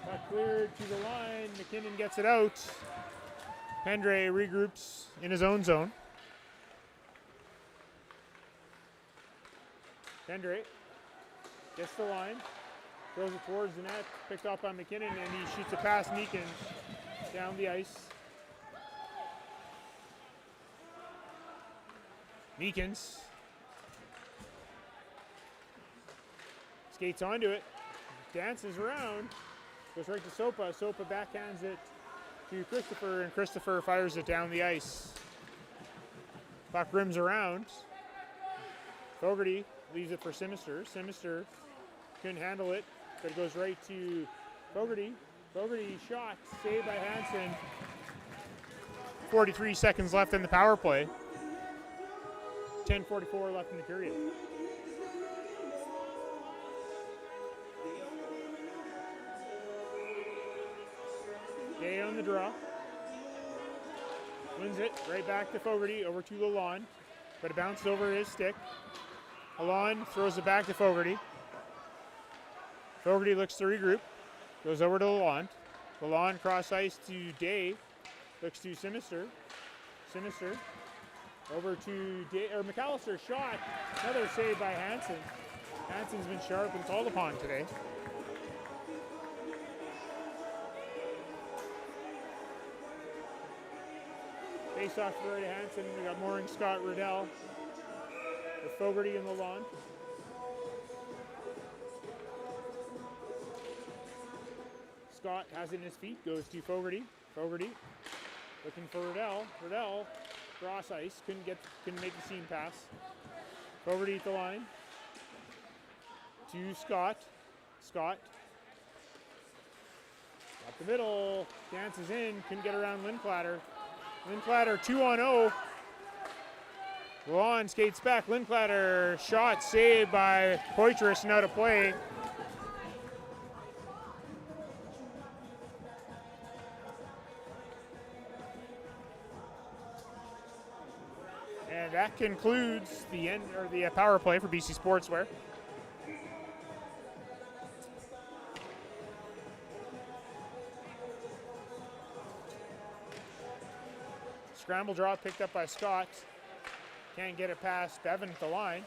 Puck cleared to the line. McKinnon gets it out. Pendre regroups in his own zone. Pendre gets the line. Throws it towards the net. Picked off by McKinnon, and he shoots a past Meekins down the ice. Meekins skates onto it. Dances around. Goes right to Sopa. Sopa backhands it to Christopher, and Christopher fires it down the ice. Puck rims around. Fogarty leaves it for Sinister. Sinister couldn't handle it, but it goes right to Fogarty. Fogarty shot, saved by Hansen. 43 seconds left in the power play. 10:44 left in the period. Day on the draw. Wins it right back to Fogarty, over to Lalonde, but it bounced over his stick. Lalonde throws it back to Fogarty. Fogarty looks to regroup, goes over to Lalonde. Lalonde cross ice to Day, looks to Sinister. Sinister over to Day, or McAllister shot. Another save by Hansen. Hansen's been sharp and called upon today. Face off to the right of Hansen. We got Mooring, Scott, Riddell with Fogarty and Lalonde. Scott has it in his feet, goes to Fogarty. Fogarty looking for Riddell. Riddell cross ice, couldn't make the seam pass. Fogarty at the line to Scott. Scott up the middle, dances in, couldn't get around Lindklater. Lindklater 2-on-0. Lalonde skates back. Lindklater shot saved by Poitras and out of play. And that concludes the end, or the power play for BC Sportswear. Scramble draw picked up by Scott. Can't get it past Bevan at the line.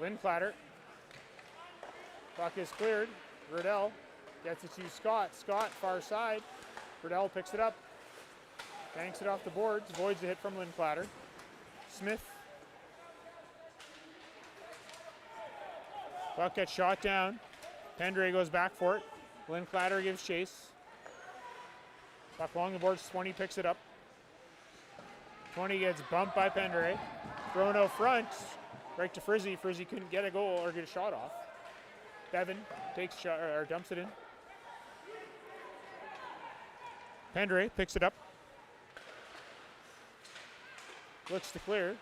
Lindklater. Puck is cleared. Riddell gets it to Scott. Scott far side. Riddell picks it up. Banks it off the boards. Avoids the hit from Lindklater. Smith. Puck gets shot down. Pendre goes back for it. Lindklater gives chase. Puck along the boards. 20 picks it up. 20 gets bumped by Pendre. Thrown out front. Right to Frizzy. Frizzy couldn't get a goal or get a shot off. Bevan takes shot or dumps it in. Pendre picks it up. Looks to clear.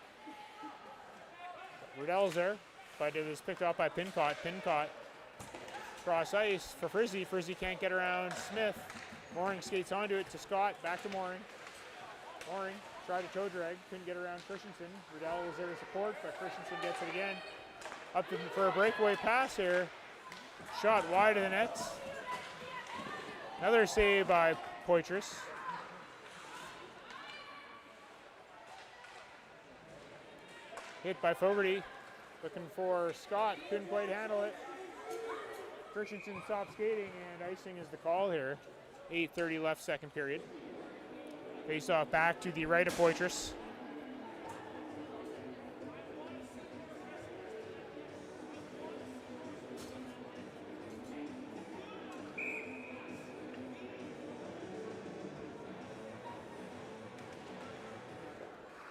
Riddell's there, but it was picked off by Pincott. Pincott cross ice for Frizzy. Frizzy can't get around Smith. Mooring skates onto it to Scott. Back to Mooring. Mooring tried a toe drag, couldn't get around Christensen. Riddell was there to support, but Christensen gets it again. Up for a breakaway pass here. Shot wide of the net. Another save by Poitras. Hit by Fogarty. Looking for Scott, couldn't quite handle it. Christensen stopped skating, and icing is the call here. 8:30 left, second period. Face off back to the right of Poitras.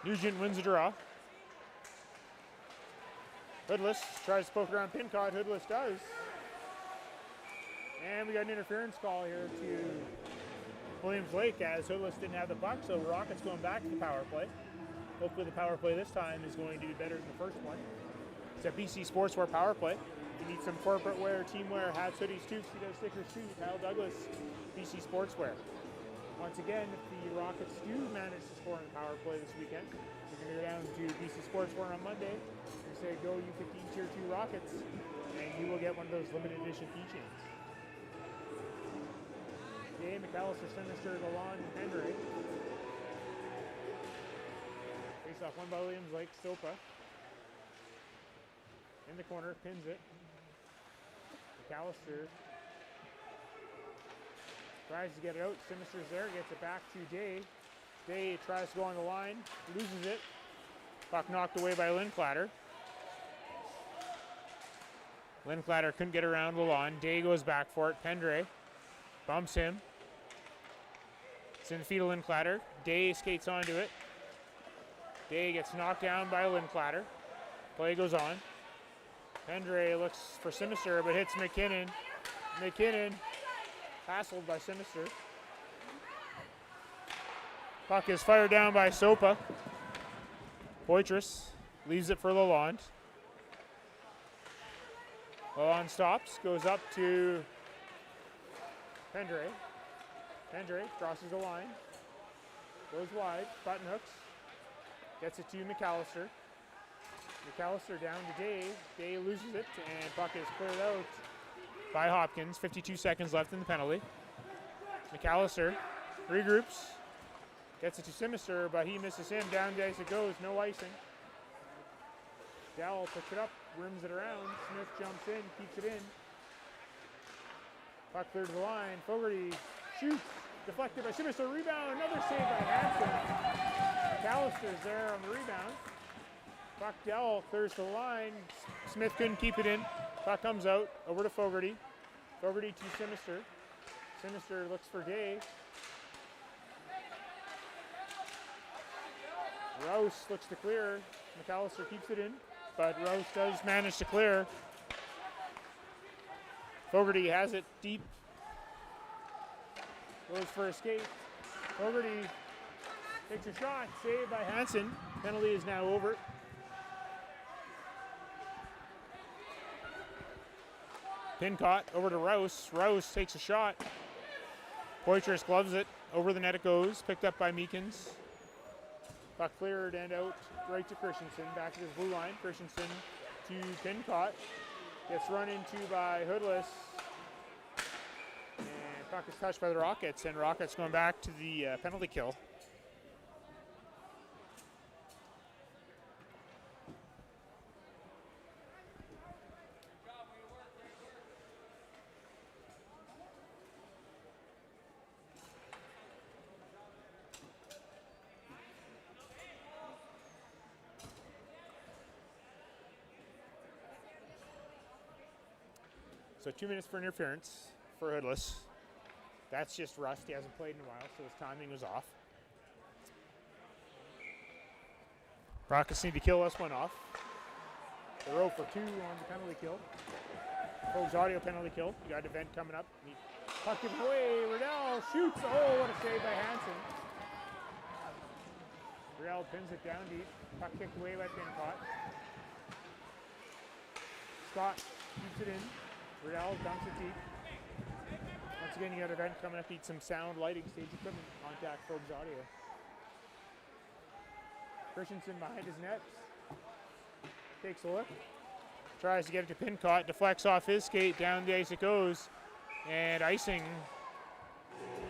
Nugent wins the draw. Hoodless tries to poke around Pincott. Hoodless does. And we got an interference call here to Williams Lake as Hoodless didn't have the puck, so Rockets going back to the power play. Hopefully the power play this time is going to be better than the first one. It's a BC Sportswear power play. If you need some corporate wear, team wear, hats, hoodies, tuxedos, stickers, shoes, Kyle Douglas, BC Sportswear. Once again, if the Rockets do manage to score in the power play this weekend, you're going to go down to BC Sportswear on Monday and say, go U15 Tier 2 Rockets, and you will get one of those limited edition keychains. Jay, McAllister, Sinister, Galon, and Hendry. Face off one by Williams Lake, Stopa. In the corner, pins it. McAllister tries to get it out. Sinister's there, gets it back to Day. Day tries to go on the line, loses it. Puck knocked away by Linclatter. Linclatter couldn't get around Lalonde. Day goes back for it. Pendre bumps him. It's in the feet of Linclatter. Day skates onto it. Day gets knocked down by Linclatter. Play goes on. Pendre looks for Sinister, but hits McKinnon. McKinnon hassled by Sinister. Puck is fired down by Sopa. Poitras leaves it for Lalonde. Lalonde stops, goes up to Pendre. Pendre crosses the line, goes wide, button hooks, gets it to McAllister. McAllister down to Day. Day loses it, and puck is cleared out by Hopkins. 52 seconds left in the penalty. McAllister regroups, gets it to Sinister, but he misses him. Down the ice it goes, no icing. Dowell picks it up, rims it around. Smith jumps in, keeps it in. Puck cleared the line. Fogarty shoots, deflected by Sinister. Rebound, another save by Hansen. McAllister's there on the rebound. Puck Dowell clears the line. Smith couldn't keep it in. Puck comes out, over to Fogarty. Fogarty to Sinister. Sinister looks for Day. Rouse looks to clear. McAllister keeps it in, but Rouse does manage to clear. Fogarty has it deep. Goes for a skate. Fogarty takes a shot, saved by Hansen. Penalty is now over. Pincott over to Rouse. Rouse takes a shot. Poitras gloves it. Over the net it goes. Picked up by Meekins. Puck cleared and out right to Christensen. Back to his blue line. Christensen to Pincott. Gets run into by Hoodless. And puck is touched by the Rockets. And Rockets going back to the penalty kill. So 2 minutes for interference for Hoodless. That's just rust. He hasn't played in a while, so his timing was off. Rockets need to kill this one off. They're 0 for 2 on the penalty kill. Folks, audio penalty kill. You got an event coming up. Puck given away. Riddell shoots. Oh, what a save by Hansen. Riddell pins it down deep. Puck kicked away by Pincott. Scott keeps it in. Riddell dumps it deep. Once again, you got an event coming up. Need some sound, lighting, stage equipment. Contact Probes Audio. Christensen behind his net. Takes a look. Tries to get it to Pincott. Deflects off his skate. Down the ice it goes. And icing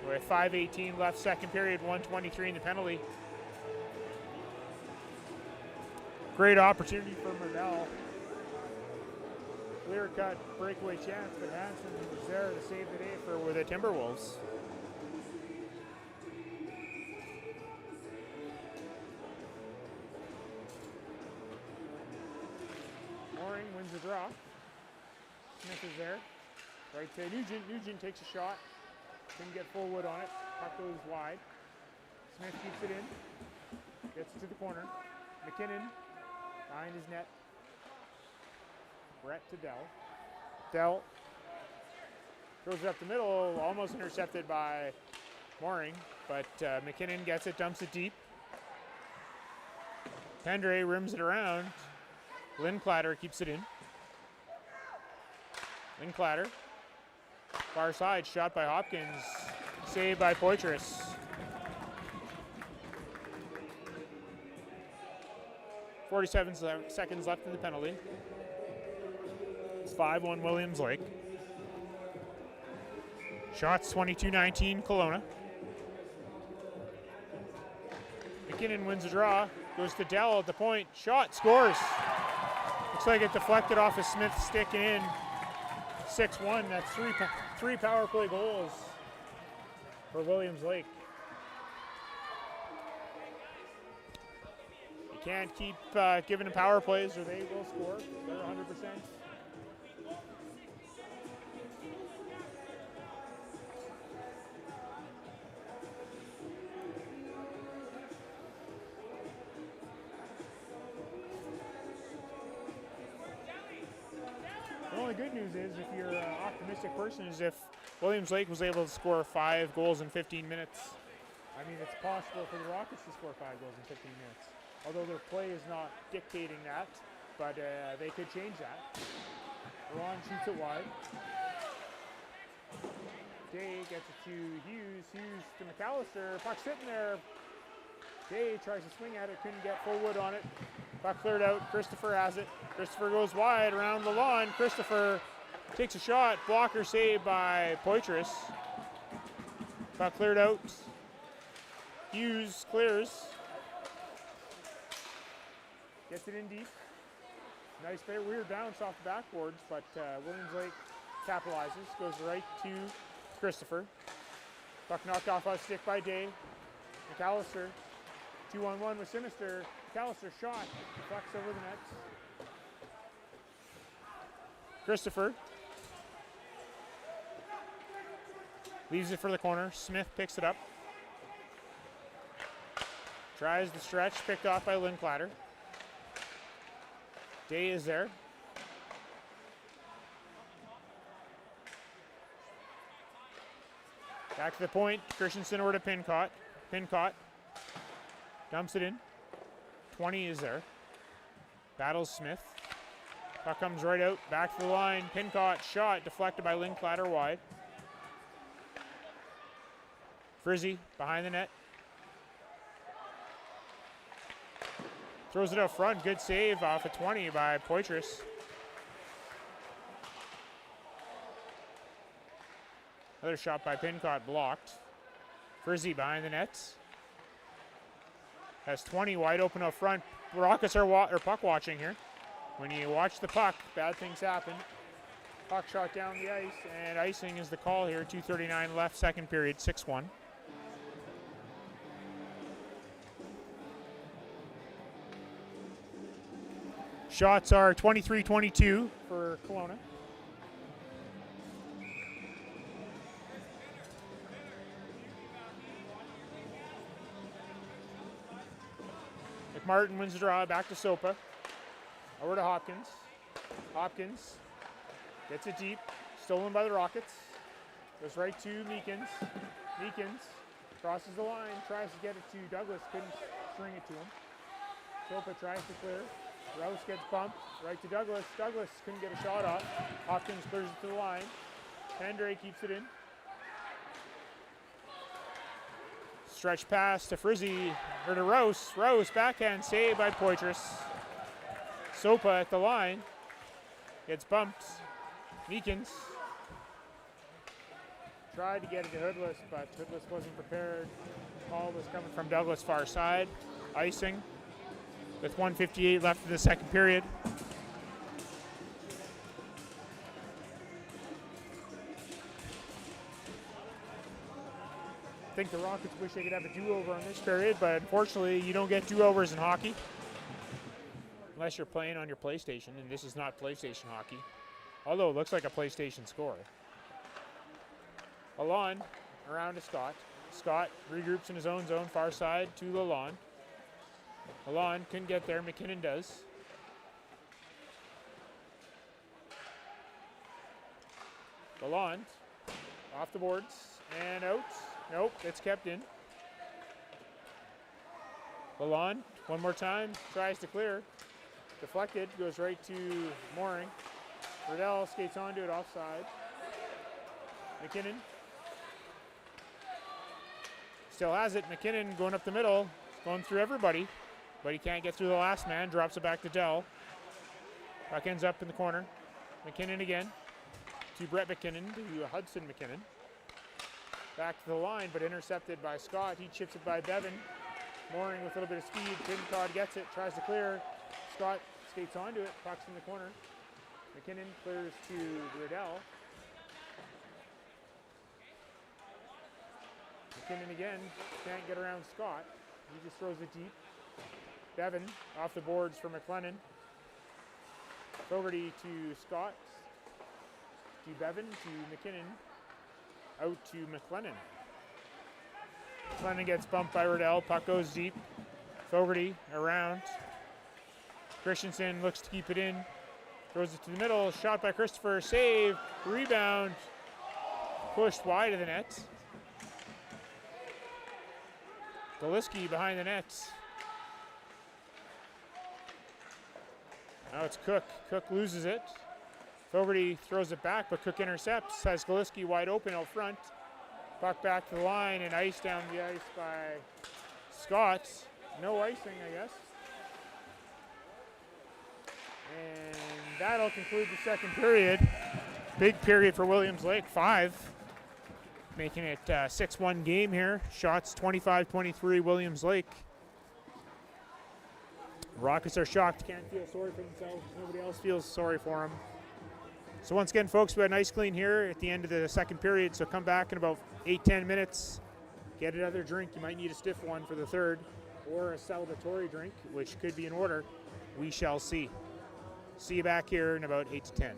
with 5:18 left, second period, 1:23 in the penalty. Great opportunity for Riddell. Clear cut breakaway chance, but Hansen was there to save the day for the Timberwolves. Mooring wins the draw. Smith is there. Right to Nugent. Nugent takes a shot. Couldn't get full wood on it. Puck goes wide. Smith keeps it in. Gets it to the corner. McKinnon behind his net. Brett to Dell. Dell throws it up the middle, almost intercepted by Mooring, but McKinnon gets it, dumps it deep. Pendre rims it around. Linclatter keeps it in. Linclatter, far side, shot by Hopkins, saved by Poitras. .47 seconds left in the penalty. It's 5-1 Williams Lake. Shots 22-19 Kelowna. McKinnon wins the draw, goes to Dell at the point, shot, scores. Looks like it deflected off of Smith's stick and in. 6-1, that's three power play goals for Williams Lake. You can't keep giving them power plays or they will score. They're 100%. The only good news is, if you're an optimistic person, is if Williams Lake was able to score 5 goals in 15 minutes. I mean, it's possible for the Rockets to score 5 goals in 15 minutes. Although their play is not dictating that, but they could change that. Ron shoots it wide. Day gets it to Hughes. Hughes to McAllister. Puck sitting there. Day tries to swing at it, couldn't get full wood on it. Puck cleared out. Christopher has it. Christopher goes wide around the lawn. Christopher takes a shot. Blocker saved by Poitras. Puck cleared out. Hughes clears. Gets it in deep. Nice, very weird bounce off the backboards, but Williams Lake capitalizes. Goes right to Christopher. Puck knocked off a stick by Day. McAllister. 2-on-1 with Sinister. McAllister shot. Deflects over the net. Christopher. Leaves it for the corner. Smith picks it up. Tries the stretch. Picked off by Linclatter. Day is there. Back to the point. Christensen over to Pincott. Pincott dumps it in. 20 is there. Battles Smith. Puck comes right out. Back to the line. Pincott shot. Deflected by Linclatter wide. Frizzy behind the net. Throws it up front. Good save off a 20 by Poitras. Another shot by Pincott blocked. Frizzy behind the net. Has 20 wide open up front. Rockets are puck watching here. When you watch the puck, bad things happen. Puck shot down the ice, and icing is the call here. 2:39 left, second period, 6-1. Shots are 23-22 for Kelowna. McMartin wins the draw, back to Sopa. Over to Hopkins. Hopkins gets it deep, stolen by the Rockets. Goes right to Meekins. Meekins crosses the line, tries to get it to Douglas, couldn't string it to him. Sopa tries to clear. Rouse gets bumped, right to Douglas. Douglas couldn't get a shot off. Hopkins clears it to the line. Pendre keeps it in. Stretch pass to Frizzy, or to Rouse. Rouse backhand save by Poitras. Sopa at the line. Gets bumped. Meekins tried to get it to Hoodless, but Hoodless wasn't prepared. Call was coming from Douglas far side. Icing with 1:58 left in the second period. I think the Rockets wish they could have a do-over on this period, but unfortunately you don't get do-overs in hockey unless you're playing on your PlayStation, and this is not PlayStation hockey, although it looks like a PlayStation score. Lalonde around to Scott. Scott regroups in his own zone, far side to Lalonde. Milan couldn't get there. McKinnon does. Milan off the boards and out. Nope, it's kept in. Milan, one more time, tries to clear. Deflected, goes right to Mooring. Riddell skates onto it offside. McKinnon still has it. McKinnon going up the middle, going through everybody, but he can't get through the last man. Drops it back to Dell. Puck ends up in the corner. McKinnon again to Brett McKinnon to Hudson McKinnon. Back to the line, but intercepted by Scott. He chips it by Bevan. Mooring with a little bit of speed. Pincod gets it, tries to clear. Scott skates onto it, puck's in the corner. McKinnon clears to Riddell. McKinnon again, can't get around Scott. He just throws it deep. Bevan off the boards for McLennan. Fogarty to Scott. To Bevan, to McKinnon. Out to McLennan. McLennan gets bumped by Riddell. Puck goes deep. Fogarty around. Christensen looks to keep it in. Throws it to the middle. Shot by Christopher. Save. Rebound. Pushed wide of the net. Galiski behind the net. Now it's Cook. Cook loses it. Fogarty throws it back, but Cook intercepts. Has Galiski wide open out front. Puck back to the line and ice down the ice by Scott. No icing, I guess. And that'll conclude the second period. Big period for Williams Lake, 5. Making it a 6-1 game here. Shots 25-23 Williams Lake. Rockets are shocked, can't feel sorry for themselves. Nobody else feels sorry for them. So once again, folks, we had an ice clean here at the end of the second period. So come back in about 8-10 minutes. Get another drink. You might need a stiff one for the third, or a celebratory drink, which could be in order. We shall see. See you back here in about 8 to 10.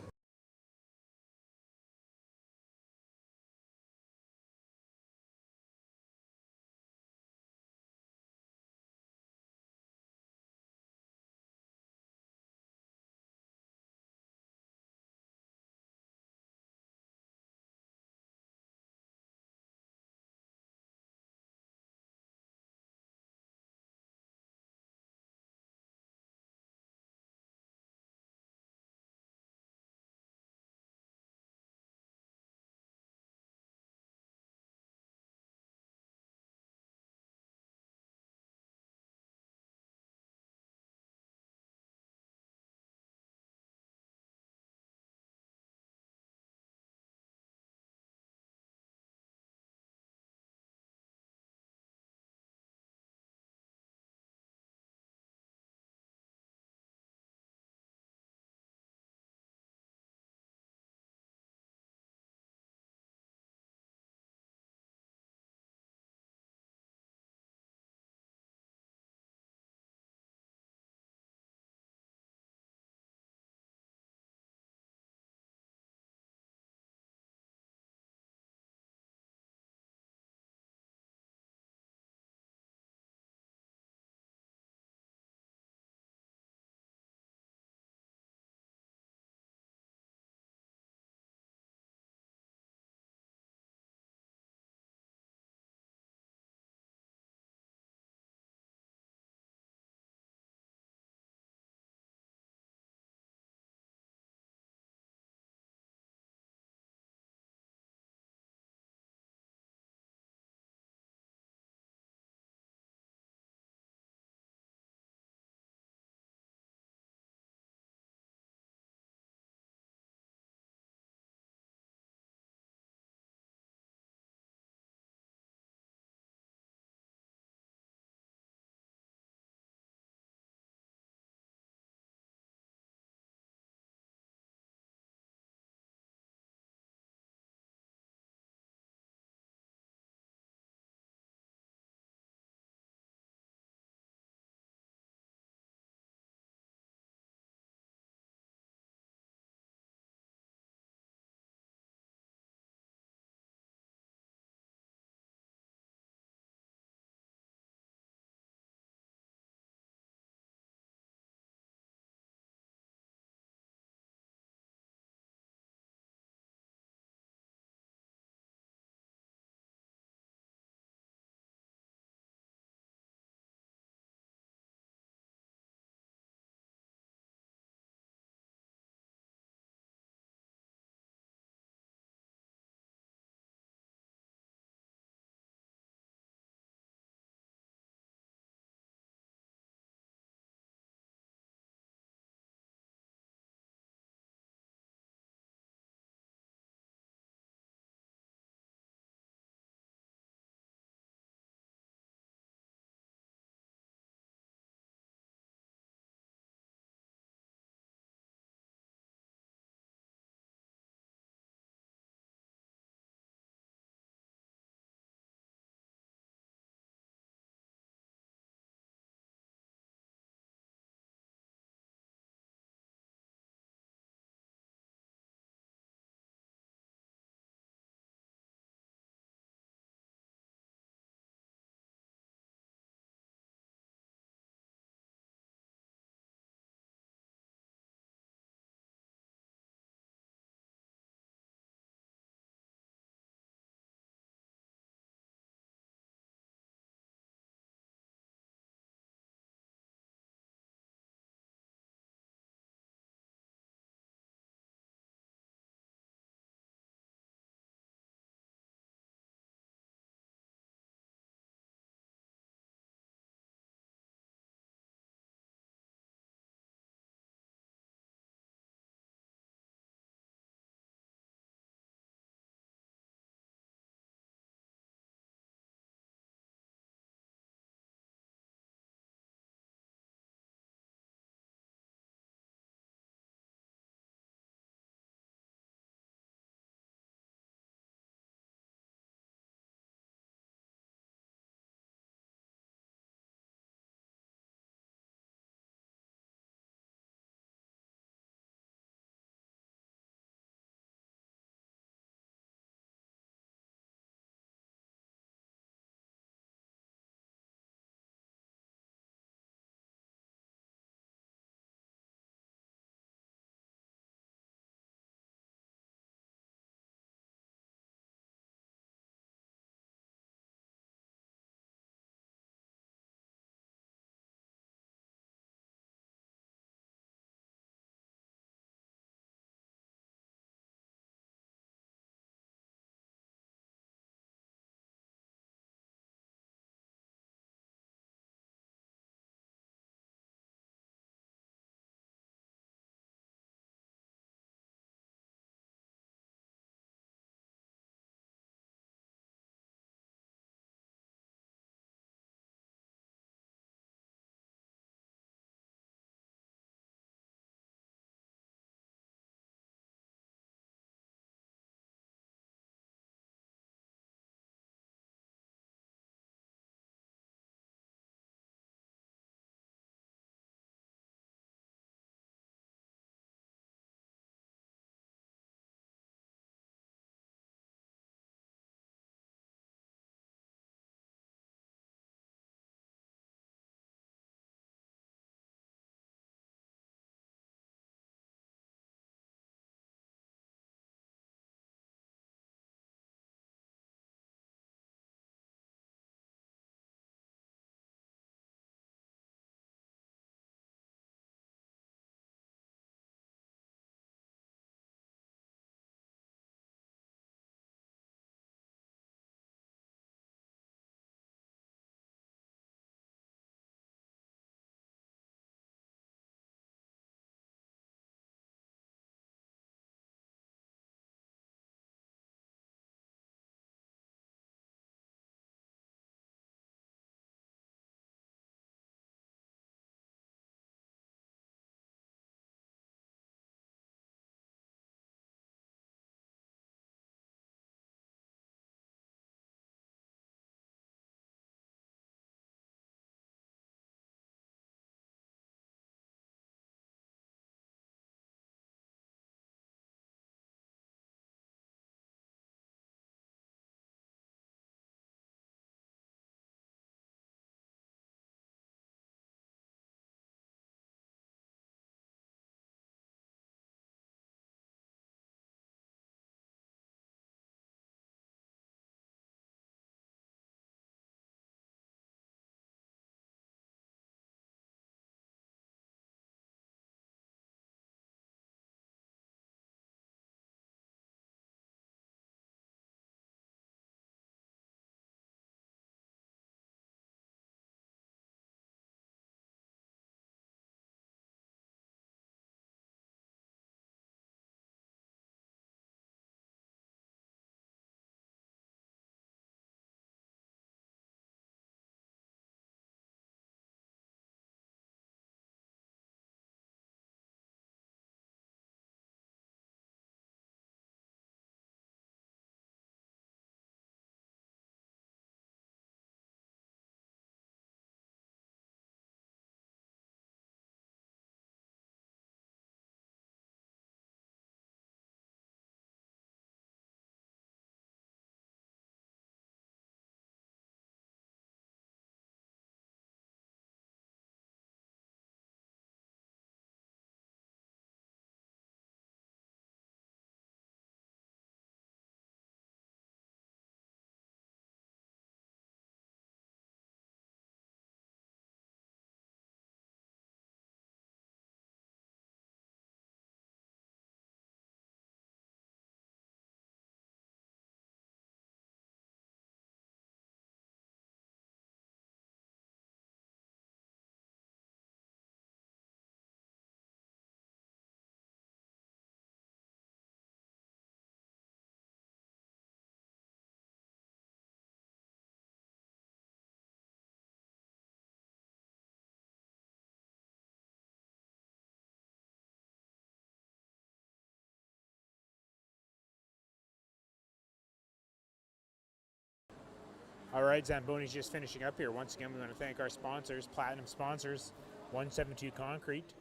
All right, Zamboni's just finishing up here. Once again, we want to thank our sponsors, platinum sponsors, 172 Concrete,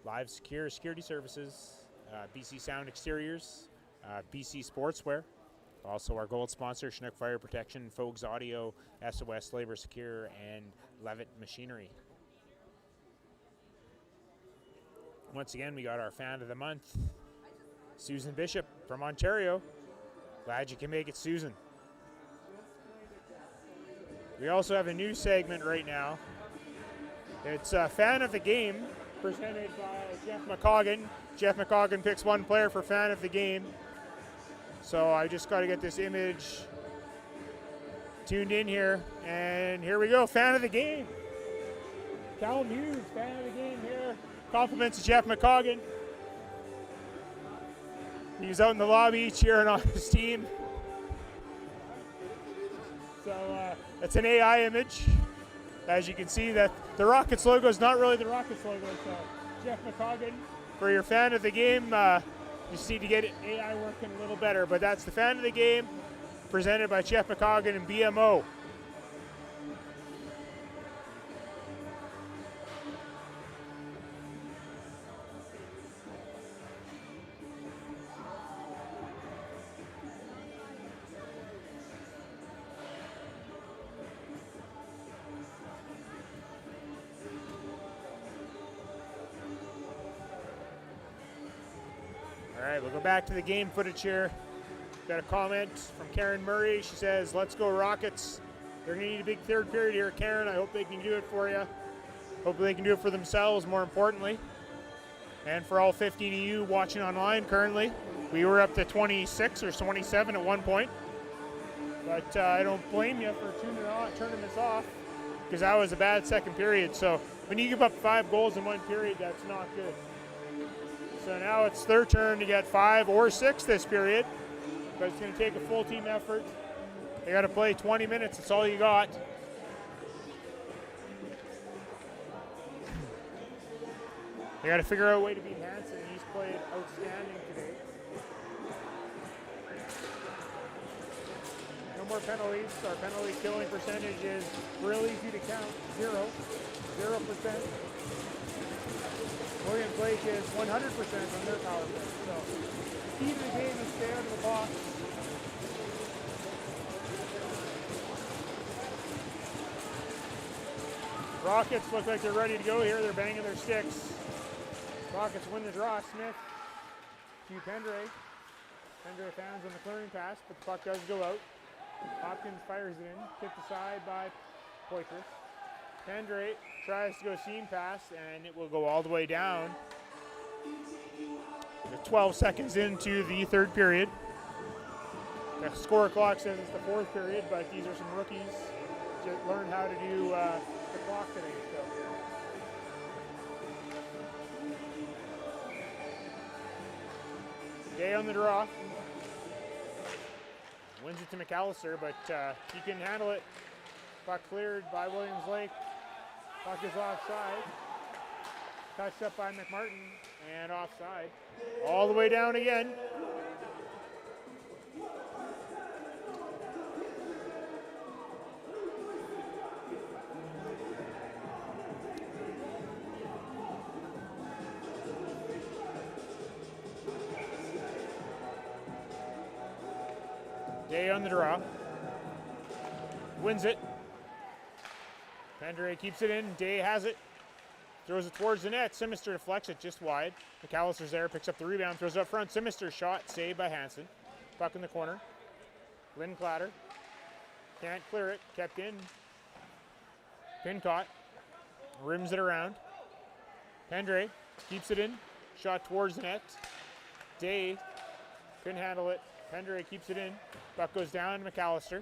Live Secure Security Services, BC Sound Exteriors, BC Sportswear. Also our gold sponsor, Chinook Fire Protection, Fogues Audio, SOS Labor Secure, and Levitt Machinery. Once again, we got our fan of the month, Susan Bishop from Ontario. Glad you can make it, Susan. We also have a new segment right now. It's a fan of the game, presented by Jeff McCoggan. Jeff McCoggan picks one player for fan of the game. So I just got to get this image tuned in here. And here we go, fan of the game. Kamloops, fan of the game here. Compliments to Jeff McCoggan. He was out in the lobby cheering on his team. So it's an AI image. As you can see, that the Rockets logo is not really the Rockets logo. So Jeff McCoggan, for your fan of the game, you just need to get AI working a little better. But that's the fan of the game, presented by Jeff McCoggan and BMO. All right, we'll go back to the game footage here. Got a comment from Karen Murray. She says, "Let's go Rockets." They're going to need a big third period here, Karen. I hope they can do it for you. Hopefully they can do it for themselves, more importantly. And for all 15 of you watching online currently, we were up to 26 or 27 at one point. But I don't blame you for turning this off, because that was a bad second period. So when you give up 5 goals in one period, that's not good. So now it's their turn to get 5 or 6 this period, but it's going to take a full team effort. They got to play 20 minutes. That's all you got. They got to figure out a way to beat Hansen. He's played outstanding today. No more penalties. Our penalty killing percentage is really easy to count. 0%. William Blake is 100% on their power play. So, key to the game is stay out of the box. Rockets look like they're ready to go here. They're banging their sticks. Rockets win the draw. Smith to Pendre. Pendre fans on the clearing pass, but the puck does go out. Hopkins fires it in. Kicked aside by Poitras. Pendre tries to go seam pass, and it will go all the way down. 12 seconds into the third period. The score clock says it's the fourth period, but these are some rookies just learn how to do the clock today. So. Day on the draw. Wins it to McAllister, but he can handle it. Puck cleared by Williams Lake. Puck is offside. Touched up by McMartin and offside. All the way down again. Day on the draw. Wins it. Pendre keeps it in. Day has it. Throws it towards the net. Simister deflects it just wide. McAllister's there, picks up the rebound, throws it up front. Simister shot, saved by Hansen. Puck in the corner. Lynn Clatter. Can't clear it. Kept in. Pin caught. Rims it around. Pendre keeps it in. Shot towards the net. Day couldn't handle it. Pendre keeps it in. Puck goes down to McAllister.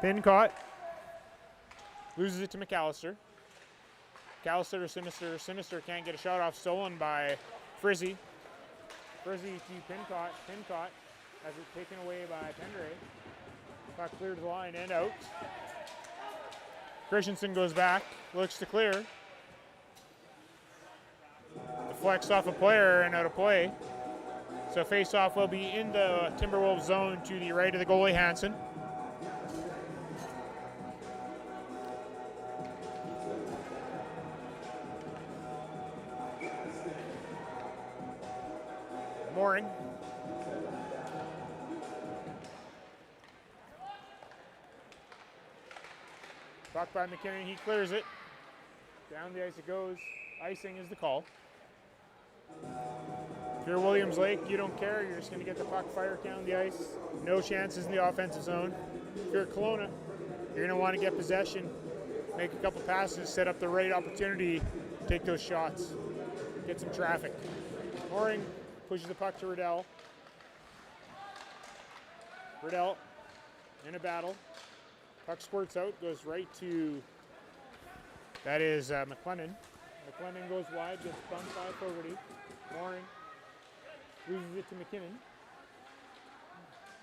Pin caught. Loses it to McAllister. McAllister to Sinister. Sinister can't get a shot off. Stolen by Frizzy. Frizzy to Pincott. Pincott has it taken away by Pendre. Puck cleared the line and out. Christensen goes back. Looks to clear. Deflects off a player and out of play. So face-off will be in the Timberwolves zone to the right of the goalie, Hansen. Mooring. Puck by McKinnon, he clears it. Down the ice it goes. Icing is the call. If you're Williams Lake, you don't care. You're just going to get the puck fired down the ice. No chances in the offensive zone. If you're Kelowna, you're going to want to get possession, make a couple passes, set up the right opportunity, take those shots, get some traffic. Mooring pushes the puck to Riddell. Riddell in a battle. Puck squirts out, goes right to, that is McLennan. McLennan goes wide, gets bumped by Fogarty. Mooring loses it to McKinnon.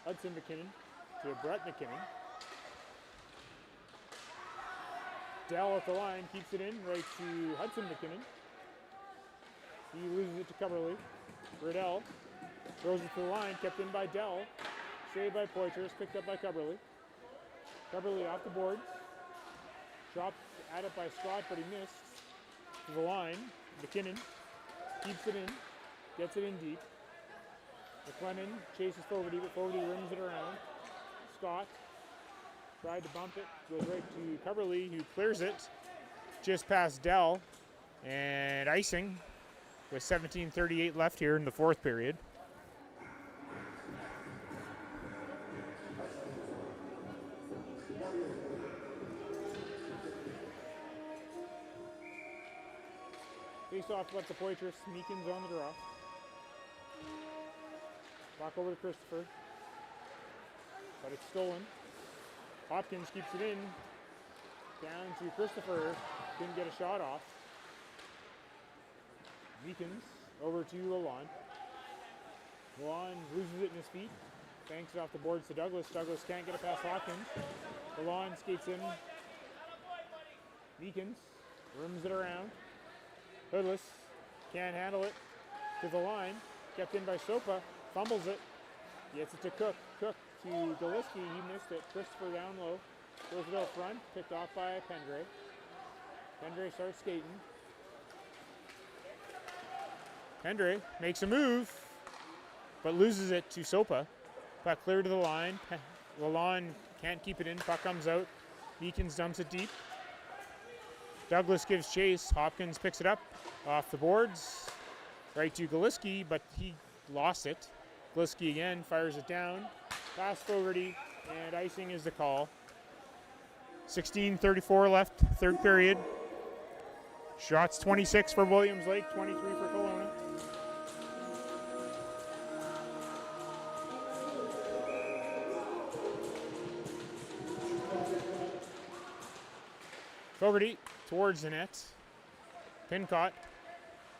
Hudson McKinnon to Brett McKinnon. Dell at the line, keeps it in, right to Hudson McKinnon. He loses it to Coverly. Riddell throws it to the line, kept in by Dell. Saved by Poitras, picked up by Coverly. Coverly off the boards. Dropped at it by Scott, but he missed. To the line, McKinnon keeps it in, gets it in deep. McLennan chases Fogarty, but Fogarty rims it around. Scott tried to bump it, goes right to Coverly, who clears it just past Dell. And icing with 17:38 left here in the fourth period. Face off left to Poitras, Meekins on the draw. Back over to Christopher, but it's stolen. Hopkins keeps it in, down to Christopher, couldn't get a shot off. Meekins over to Lalonde. Lalonde loses it in his feet, banks it off the boards to Douglas. Douglas can't get it past Hopkins. Lalonde skates in. Meekins rims it around. Hoodless can't handle it to the line. Kept in by Sopa, fumbles it, gets it to Cook. Cook to Galiski, he missed it. Christopher down low, throws it out front, picked off by Pendre. Pendre starts skating. Pendre makes a move, but loses it to Sopa. Puck clear to the line. Lalonde can't keep it in, puck comes out. Meekins dumps it deep. Douglas gives chase. Hopkins picks it up off the boards. Right to Galiski, but he lost it. Galiski again fires it down. Past Fogarty, and icing is the call. 16:34 left, third period. Shots 26 for Williams Lake, 23 for Kelowna. Fogarty towards the net. Pincott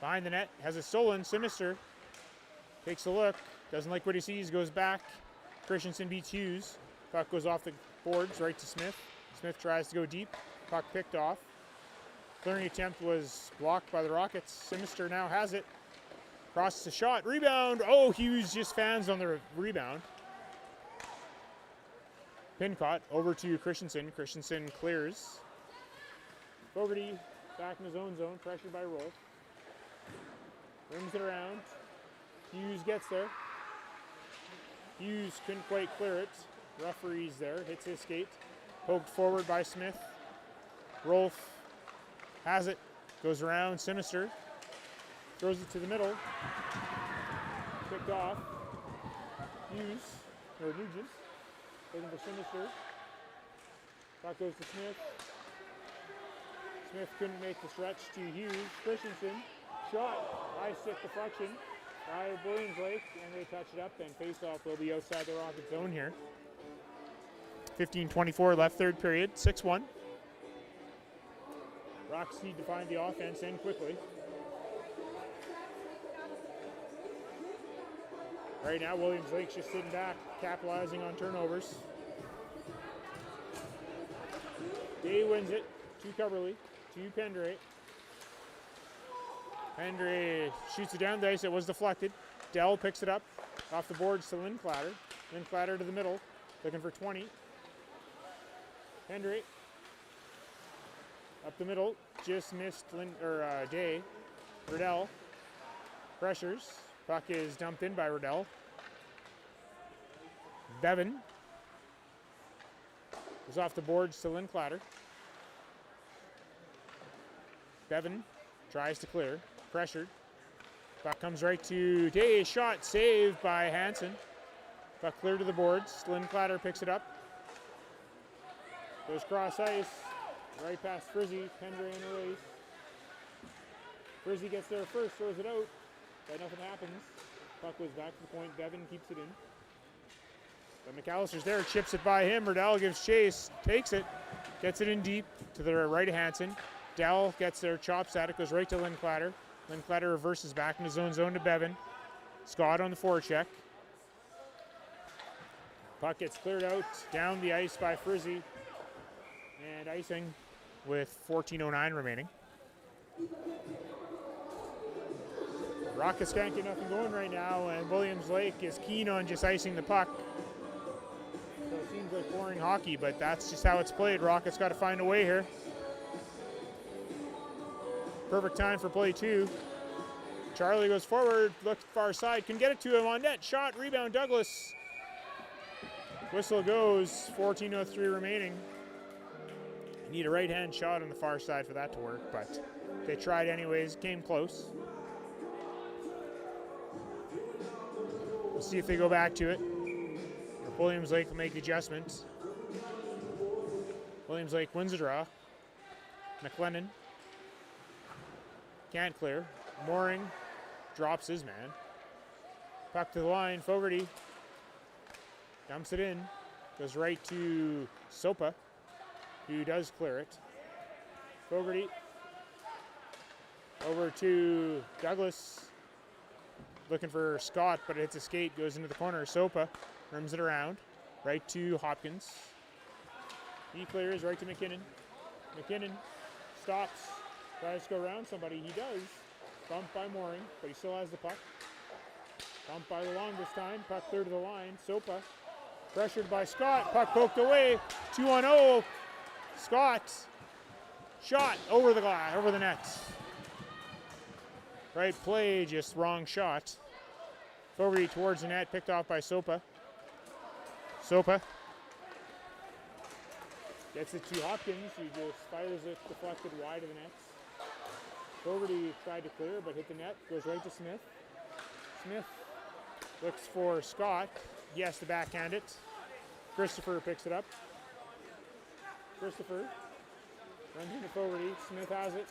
behind the net, has it stolen. Sinister takes a look, doesn't like what he sees, goes back. Christensen beats Hughes. Puck goes off the boards right to Smith. Smith tries to go deep. Puck picked off. Clearing attempt was blocked by the Rockets. Sinister now has it. Crosses the shot. Rebound. Oh, Hughes just fans on the rebound. Pincott over to Christensen. Christensen clears. Fogarty back in his own zone, pressured by Rolfe. Rims it around. Hughes gets there. Hughes couldn't quite clear it. Referee's there, hits his skate. Poked forward by Smith. Rolfe has it, goes around. Sinister throws it to the middle. Picked off. Hughes, or Nugent, looking for Sinister. Puck goes to Smith. Smith couldn't make the stretch to Hughes. Christensen, shot, high stick deflection by Williams Lake, and they touch it up, and face-off will be outside the Rocket zone here. 15:24 left, third period, 6-1. Rocks need to find the offense and quickly. Right now, Williams Lake's just sitting back, capitalizing on turnovers. Day wins it to Coverly, to Pendre. Pendre shoots it down the ice. It was deflected. Dell picks it up off the boards to Linclatter. Linclatter to the middle, looking for 20. Pendre up the middle, just missed Day. Riddell pressures, Puck is dumped in by Riddell. Bevan goes off the boards to Linclatter. Bevan tries to clear, pressured. Puck comes right to Day. Shot saved by Hansen. Puck clear to the boards. Linclatter picks it up. Goes cross ice, right past Frizzy. Pendre in a race. Frizzy gets there first, throws it out, but nothing happens. Puck goes back to the point. Bevan keeps it in. But McAllister's there, chips it by him. Riddell gives chase, takes it, gets it in deep to the right of Hansen. Dell gets there, chops at it, goes right to Linclatter. Linclatter reverses back into zone to Bevan. Scott on the forecheck. Puck gets cleared out, down the ice by Frizzy. And icing with 14:09 remaining. Rockets can't get nothing going right now, and Williams Lake is keen on just icing the puck. So it seems like boring hockey, but that's just how it's played. Rockets got to find a way here. Perfect time for play 2. Charlie goes forward, looks far side, can get it to him on net. Shot, rebound, Douglas. Whistle goes, 14:03 remaining. You need a right-hand shot on the far side for that to work, but they tried anyways, came close. We'll see if they go back to it. Or Williams Lake will make the adjustments. Williams Lake wins the draw. McLennan can't clear. Mooring drops his man. Puck to the line, Fogarty dumps it in. Goes right to Sopa, who does clear it. Fogarty over to Douglas. Looking for Scott, but it hits a skate, goes into the corner. Sopa rims it around. Right to Hopkins. He clears right to McKinnon. McKinnon stops, tries to go around somebody. He does. Bumped by Mooring, but he still has the puck. Bumped by the long this time. Puck clear to the line. Sopa pressured by Scott. Puck poked away. 2-0. Scott shot over the glass, over the net. Right play, just wrong shot. Fogarty towards the net, picked off by Sopa. Sopa gets it to Hopkins, who just fires it deflected wide of the net. Fogarty tried to clear, but hit the net. Goes right to Smith. Smith looks for Scott. He has to backhand it. Christopher picks it up. Christopher runs into Fogarty. Smith has it.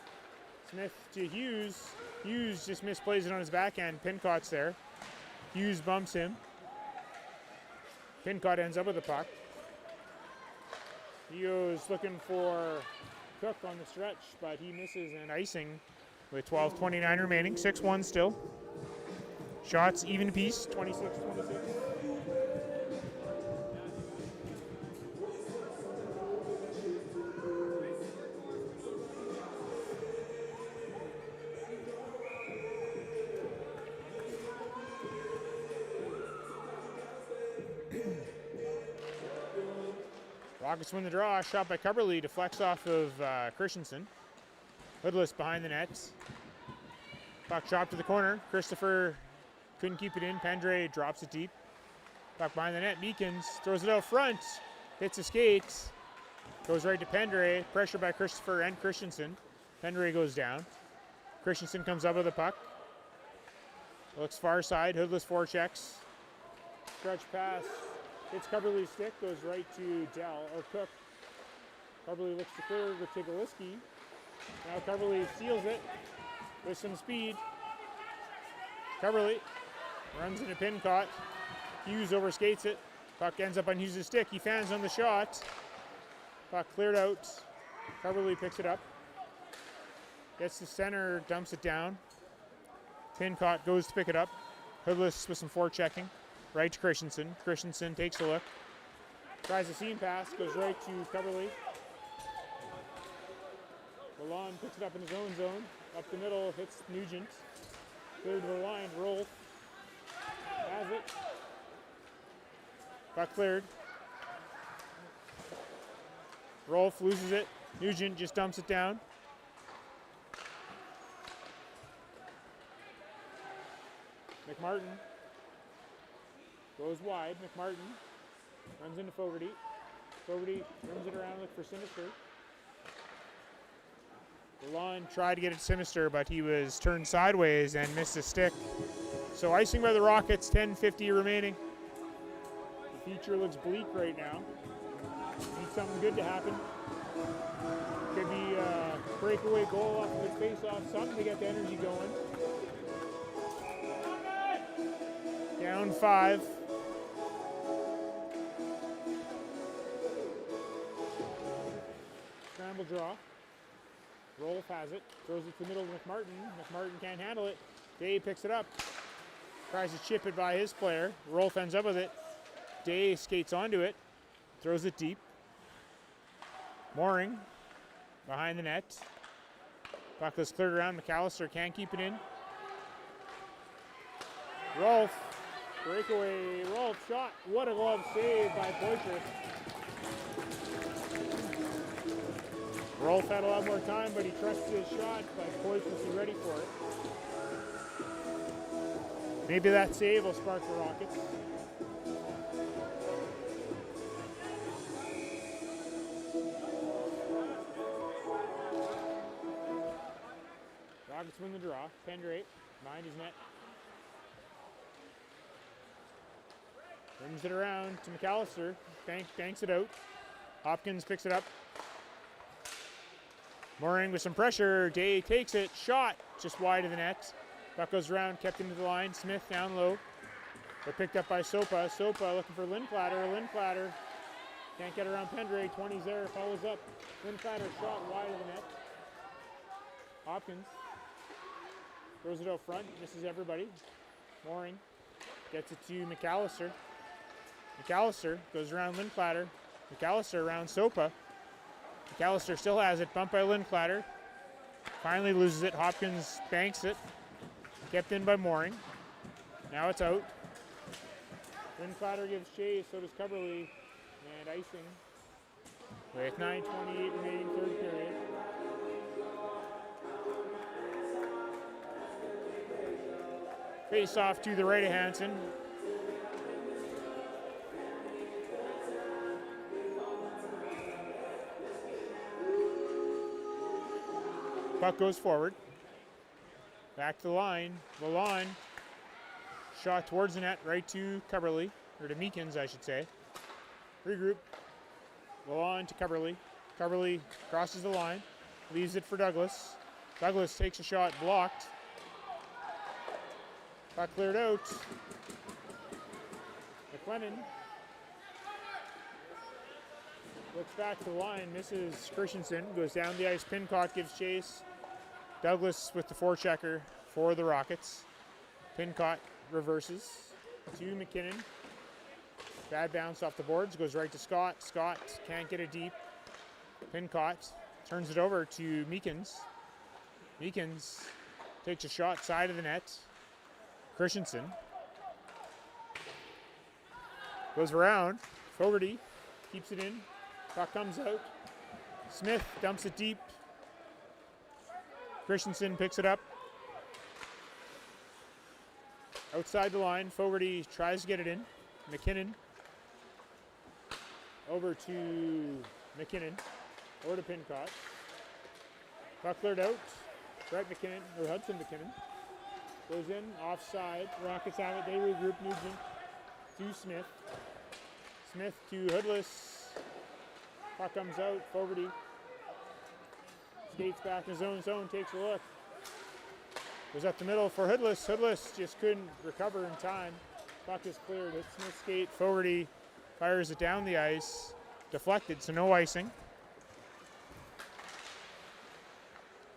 Smith to Hughes. Hughes just misplays it on his backhand. Pincott's there. Hughes bumps him. Pincott ends up with the puck. He goes looking for Cook on the stretch, but he misses an icing with 12:29 remaining. 6-1 still. Shots even apiece, 26-26. Rockets win the draw. Shot by Cubberly deflects off of Christensen. Hoodless behind the net. Puck chopped to the corner. Christopher couldn't keep it in. Pendre drops it deep. Puck behind the net. Meekins throws it out front. Hits a skate. Goes right to Pendre. Pressure by Christopher and Christensen. Pendre goes down. Christensen comes up with the puck. Looks far side. Hoodless forechecks. Stretch pass. Hits Cubberly's stick, goes right to Dell, or Cook. Cubberly looks to clear with Tigaliski. Now Cubberly steals it with some speed. Cubberly runs into Pincott. Hughes overskates it. Puck ends up on Hughes' stick. He fans on the shot. Puck cleared out. Cubberly picks it up. Gets to center, dumps it down. Pincott goes to pick it up. Hoodless with some forechecking. Right to Christensen. Christensen takes a look. Tries a seam pass. Goes right to Cubberly. Lalonde picks it up in his own zone. Up the middle. Hits Nugent. Clear to the line. Rolf has it. Puck cleared. Rolf loses it. Nugent just dumps it down. McMartin goes wide. McMartin runs into Fogarty. Fogarty turns it around, look for Sinister. Lalonde tried to get it Sinister, but he was turned sideways and missed a stick. So icing by the Rockets, 10:50 remaining. The future looks bleak right now. Need something good to happen. Could be a breakaway goal off a good face-off, something to get the energy going. Down 5. Scramble draw. Rolf has it, throws it to the middle of McMartin. McMartin can't handle it. Day picks it up. Tries to chip it by his player. Rolf ends up with it. Day skates onto it. Throws it deep. Mooring behind the net. Puck is cleared around. McAllister can't keep it in. Rolf, breakaway. Rolf shot. What a glove save by Poitras. Rolf had a lot more time, but he trusted his shot, but Poitras was ready for it. Maybe that save will spark the Rockets. Rockets win the draw. Pendrate behind his net. Brings it around to McAllister. Banks it out. Hopkins picks it up. Mooring with some pressure. Day takes it. Shot just wide of the net. Puck goes around, kept into the line. Smith down low. But picked up by Sopa. Sopa looking for Lindklater. Lindklater can't get around Pendrate. 20's there. Follows up. Lindklater shot wide of the net. Hopkins throws it out front. Misses everybody. Mooring gets it to McAllister. McAllister goes around Lindklater. McAllister around Sopa. McAllister still has it. Bumped by Lindklater. Finally loses it. Hopkins banks it. Kept in by Mooring. Now it's out. Lindklater gives chase. So does Coverley. And icing. With 9:28 remaining third period. Face off to the right of Hansen. Puck goes forward. Back to the line. Lalonde. Shot towards the net, right to Coverley. Or to Meekins, I should say. Regroup. Lalonde to Coverley. Coverley crosses the line. Leaves it for Douglas. Douglas takes a shot, blocked. Puck cleared out. McLennan looks back to the line, misses Christensen, goes down the ice. Pincott gives chase. Douglas with the forechecker for the Rockets. Pincott reverses to McKinnon. Bad bounce off the boards, goes right to Scott. Scott can't get it deep. Pincott turns it over to Meekins. Meekins takes a shot side of the net. Christensen goes around. Fogarty keeps it in. Puck comes out. Smith dumps it deep. Christensen picks it up. Outside the line, Fogarty tries to get it in. McKinnon. Over to McKinnon. Over to Pincott. Puck cleared out. Brett McKinnon, or Hudson McKinnon. Goes in, offside. Rockets have it. They regroup. Nugent to Smith. Smith to Hoodless. Puck comes out. Fogarty skates back in his own zone, takes a look. Goes up the middle for Hoodless. Hoodless just couldn't recover in time. Puck is cleared. It's Smith skate. Fogarty fires it down the ice. Deflected, so no icing.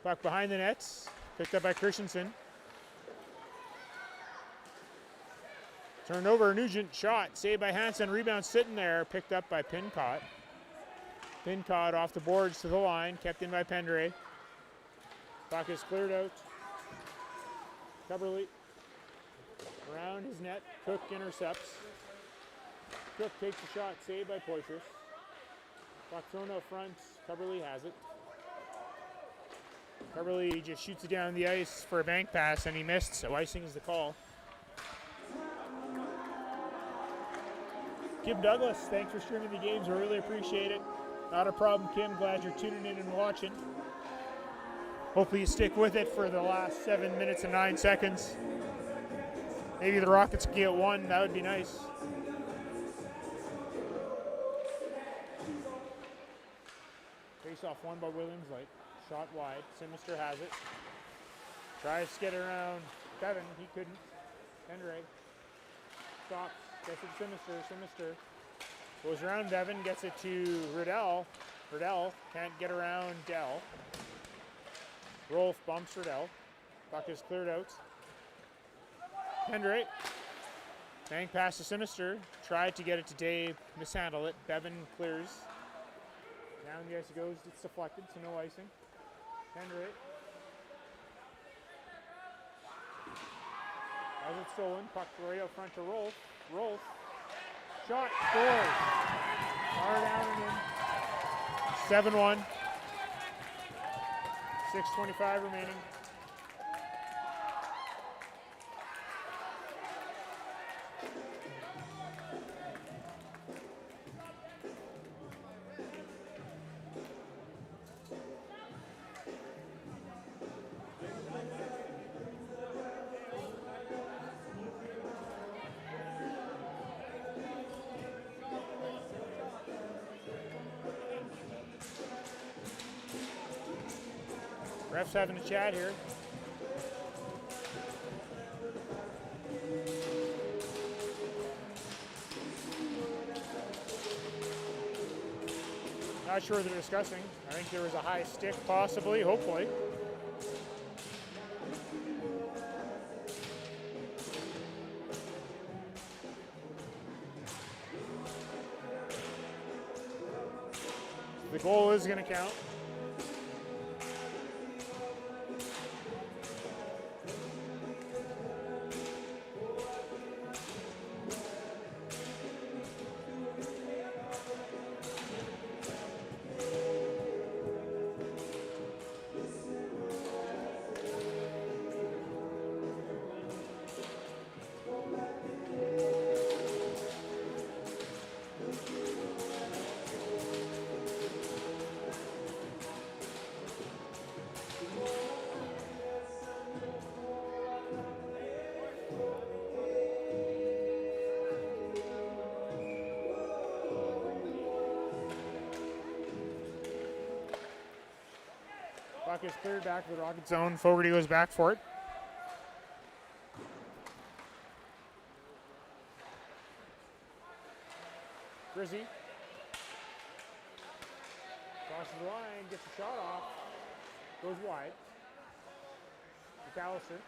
Puck behind the nets. Picked up by Christensen. Turned over, Nugent shot, saved by Hansen, rebound sitting there, picked up by Pincott. Pincott off the boards to the line, kept in by Pendray. Puck is cleared out. Coverley around his net, Cook intercepts. Cook takes a shot, saved by Poitras. Puck thrown out front, Coverley has it. Coverley just shoots it down the ice for a bank pass and he missed, so icing is the call. Kim Douglas, thanks for streaming the games. I really appreciate it. Not a problem, Kim. Glad you're tuning in and watching. Hopefully you stick with it for the last 7 minutes and 9 seconds. Maybe the Rockets can get one. That would be nice. Face off one by Williams Light. Shot wide. Sinister has it. Tries to get around Bevan. He couldn't. Henry stops. Gets it to Sinister. Sinister goes around Bevan. Gets it to Riddell. Riddell can't get around Dell. Rolf bumps Riddell. Puck is cleared out. Henry. Bank pass to Sinister. Tried to get it to Dave. Mishandle it. Bevan clears. Down the ice it goes. It's deflected, so no icing. Henry. As it's stolen, puck right out front to Rolf. Rolf. Shot. Scores. Far down and in. 7-1. 6:25 remaining. Refs having a chat here. Not sure what they're discussing. I think there was a high stick, possibly, hopefully. The goal is going to count. Puck is cleared back to the Rocket zone. Fogarty goes back for it. Grizzy crosses the line, gets the shot off, goes wide. McAllister.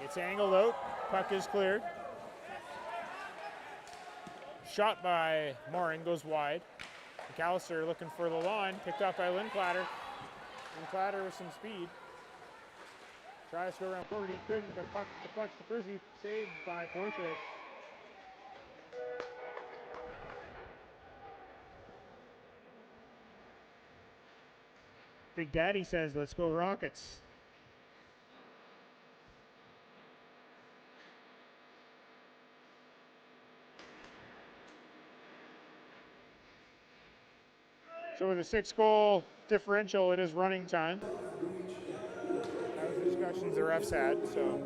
It's angled out. Puck is cleared. Shot by Morin, goes wide. McAllister looking for the line, picked up by Lindklater. Lindklater with some speed. Tries to go around Fogarty, couldn't, but puck deflects to Frizzy, saved by Portrait. Big Daddy says, let's go Rockets. So with a 6-goal differential, it is running time. That was the discussions the refs had, so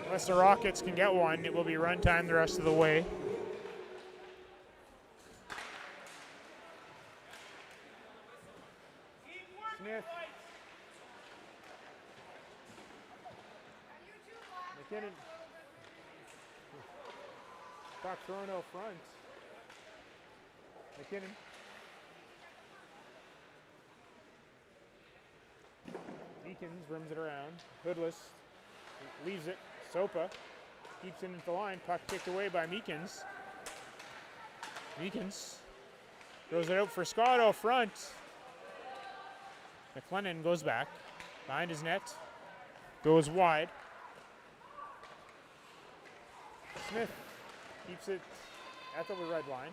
unless the Rockets can get one, it will be run time the rest of the way. Smith. McKinnon. Puck thrown out front. McKinnon. Meekins rims it around. Hoodless leaves it. Sopa keeps it into the line. Puck kicked away by Meekins. Meekins throws it out for Scott out front. McLennan goes back behind his net. Goes wide. Smith keeps it at the red line.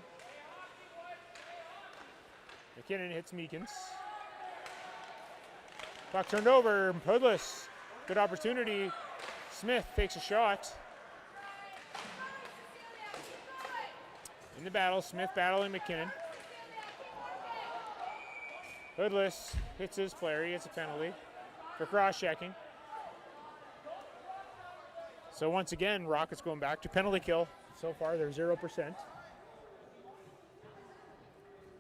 McKinnon hits Meekins. Puck turned over. Hoodless. Good opportunity. Smith takes a shot. In the battle, Smith battling McKinnon. Hoodless hits his player. He gets a penalty for cross-checking. So once again, Rockets going back to penalty kill. So far, they're 0%.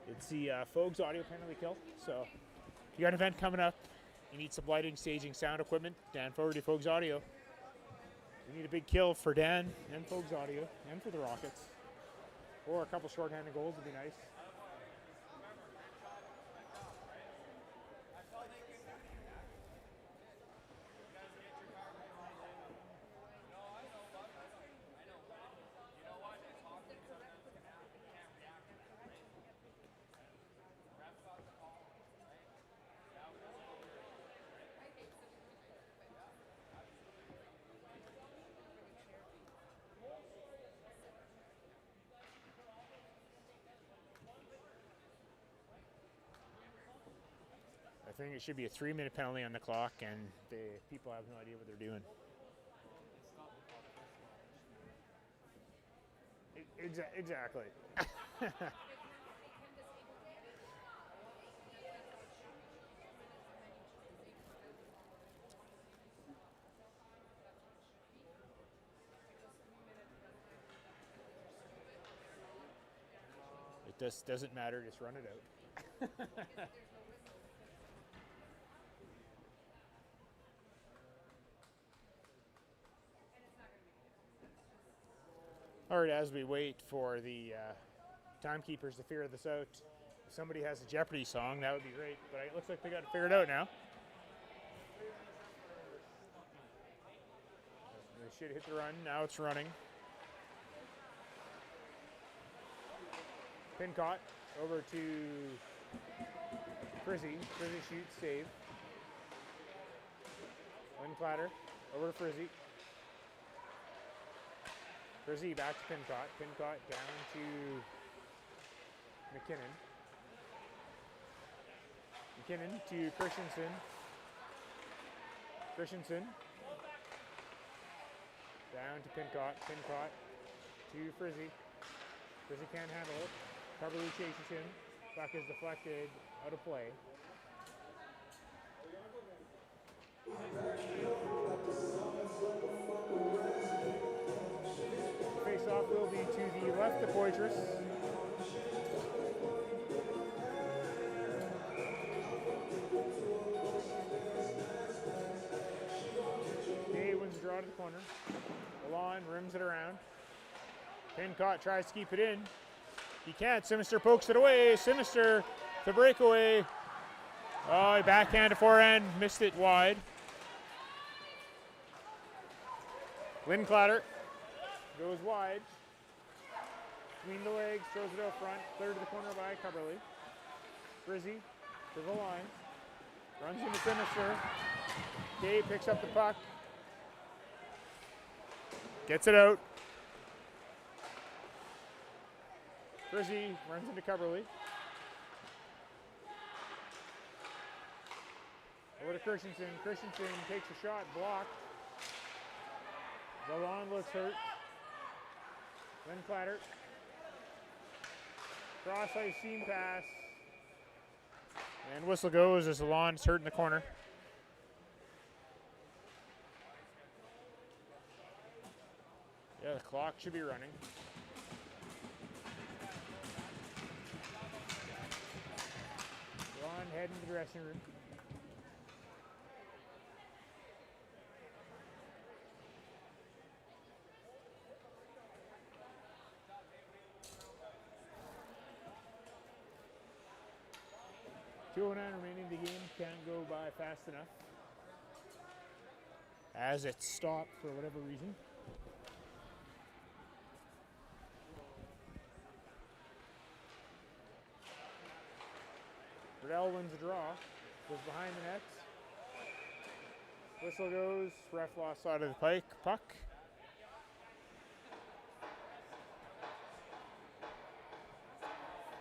It's the Fogues audio penalty kill. So if you got an event coming up, you need some lighting, staging, sound equipment, Dan Fogarty, Fogues Audio. You need a big kill for Dan and Fogues Audio and for the Rockets. Or a couple shorthanded goals would be nice. I think it should be a 3-minute penalty on the clock, and the people have no idea what they're doing. Exactly. It just doesn't matter, just run it out. All right, as we wait for the timekeepers to figure this out, if somebody has a Jeopardy song, that would be great. But it looks like they got it figured out now. They should hit the run. Now it's running. Pin caught over to Frizzy. Frizzy shoots, save. Linclatter over to Frizzy. Frizzy back to Pincott. Pincott down to McKinnon. McKinnon to Christensen. Christensen down to Pincott. Pincott to Frizzy. Frizzy can't handle it. Coverley chases him. Puck is deflected out of play. Face-off will be to the left of Poitras. Day wins the draw to the corner. Alon rims it around. Pincott tries to keep it in. He can't. Sinister pokes it away. Sinister the breakaway. Oh, he backhand to forehand. Missed it wide. Linclatter goes wide. Between the legs, throws it out front. Cleared to the corner by Coverley. Frizzy to the line. Runs into Sinister. Day picks up the puck. Gets it out. Frizzy runs into Coverley. Over to Christensen. Christensen takes a shot, blocked. Valon looks hurt. Linclatter. Cross ice seam pass. And whistle goes as Alon's hurt in the corner. Yeah, the clock should be running. Alon heading to the dressing room. .209 remaining in the game, can't go by fast enough. As it stopped for whatever reason. Riddell wins the draw, goes behind the nets. Whistle goes, ref lost side of the puck.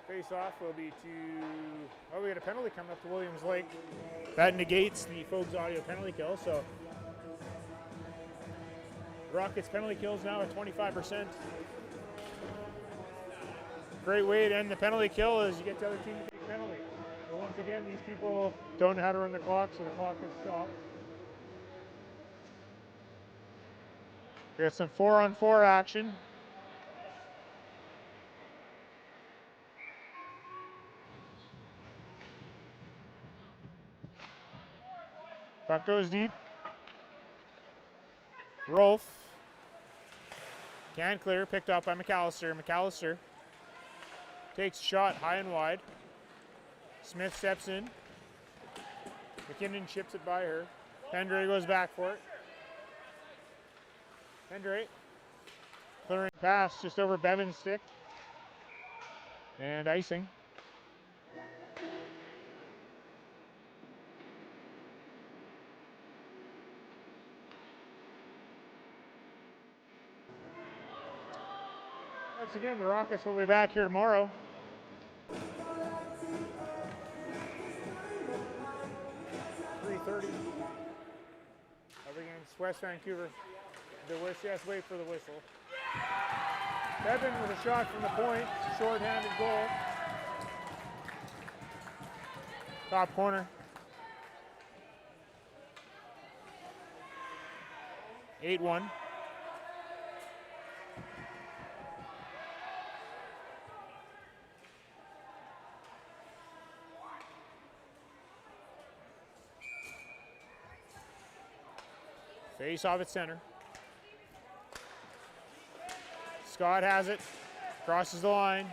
Face-off will be to, we got a penalty coming up to Williams Lake. That negates the Fogues audio penalty kill, so Rockets penalty kills now at 25%. Great way to end the penalty kill is you get the other team to take a penalty. But once again, these people don't know how to run the clock, so the clock is stopped. We got some 4-on-4 action. Puck goes deep. Rolf. Can clear, picked up by McAllister. McAllister takes a shot high and wide. Smith steps in. McKinnon chips it by her. Pendre goes back for it. Pendre clearing pass just over Bevan's stick. And icing. Once again, the Rockets will be back here tomorrow. .3:30 up against West Vancouver. Yes, wait for the whistle. Bevan with a shot from the point, short-handed goal. Top corner. 8-1. Face off at center. Scott has it. Crosses the line.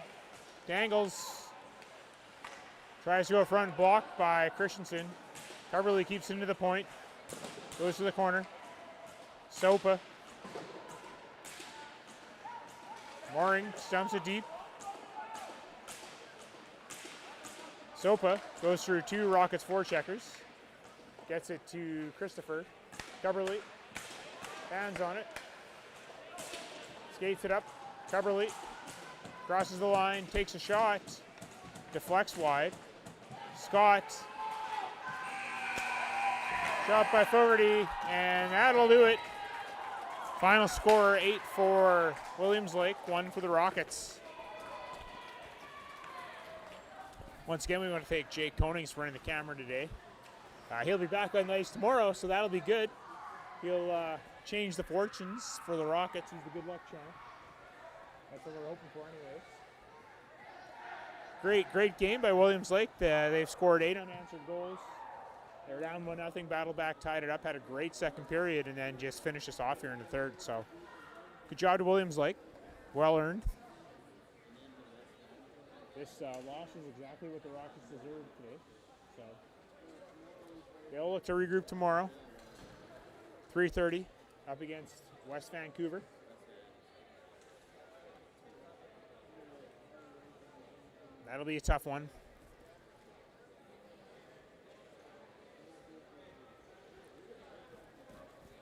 Dangles. Tries to go front, blocked by Christensen. Coverley keeps him to the point. Goes to the corner. Sopa. Mooring stumps it deep. Sopa goes through two Rockets forecheckers. Gets it to Christopher. Coverley. Hands on it. Skates it up. Coverley. Crosses the line. Takes a shot. Deflects wide. Scott. Shot by Fogarty. And that'll do it. Final score 8 for Williams Lake, 1 for the Rockets. Once again, we want to thank Jake Konings for running the camera today. He'll be back on the ice tomorrow, so that'll be good. He'll change the fortunes for the Rockets. He's the good luck charm. That's what we're hoping for anyways. Great game by Williams Lake. They've scored 8 unanswered goals. They're down 1-0, battled back, tied it up, had a great second period, and then just finished us off here in the third. So good job to Williams Lake. Well earned. This loss is exactly what the Rockets deserved today. So they'll look to regroup tomorrow. 3:30 up against West Vancouver. That'll be a tough one.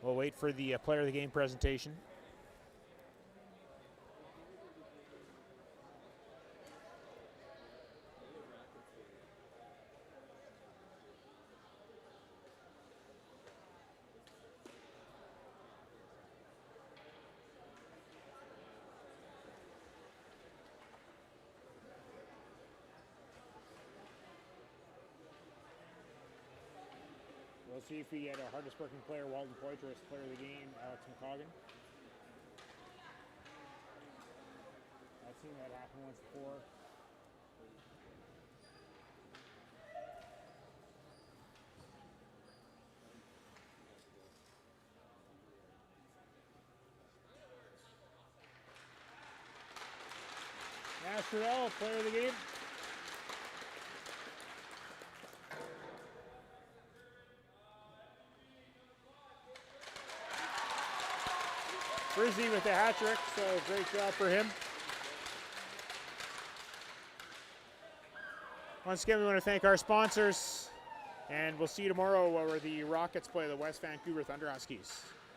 We'll wait for the player of the game presentation. We'll see if we get our hardest working player, Walden Poitras, player of the game, Alex McCoggan. I've seen that happen once before. Masterell, player of the game. Frizzy with the hat trick, so great job for him. Once again, we want to thank our sponsors, and we'll see you tomorrow where the Rockets play the West Vancouver Thunder Huskies.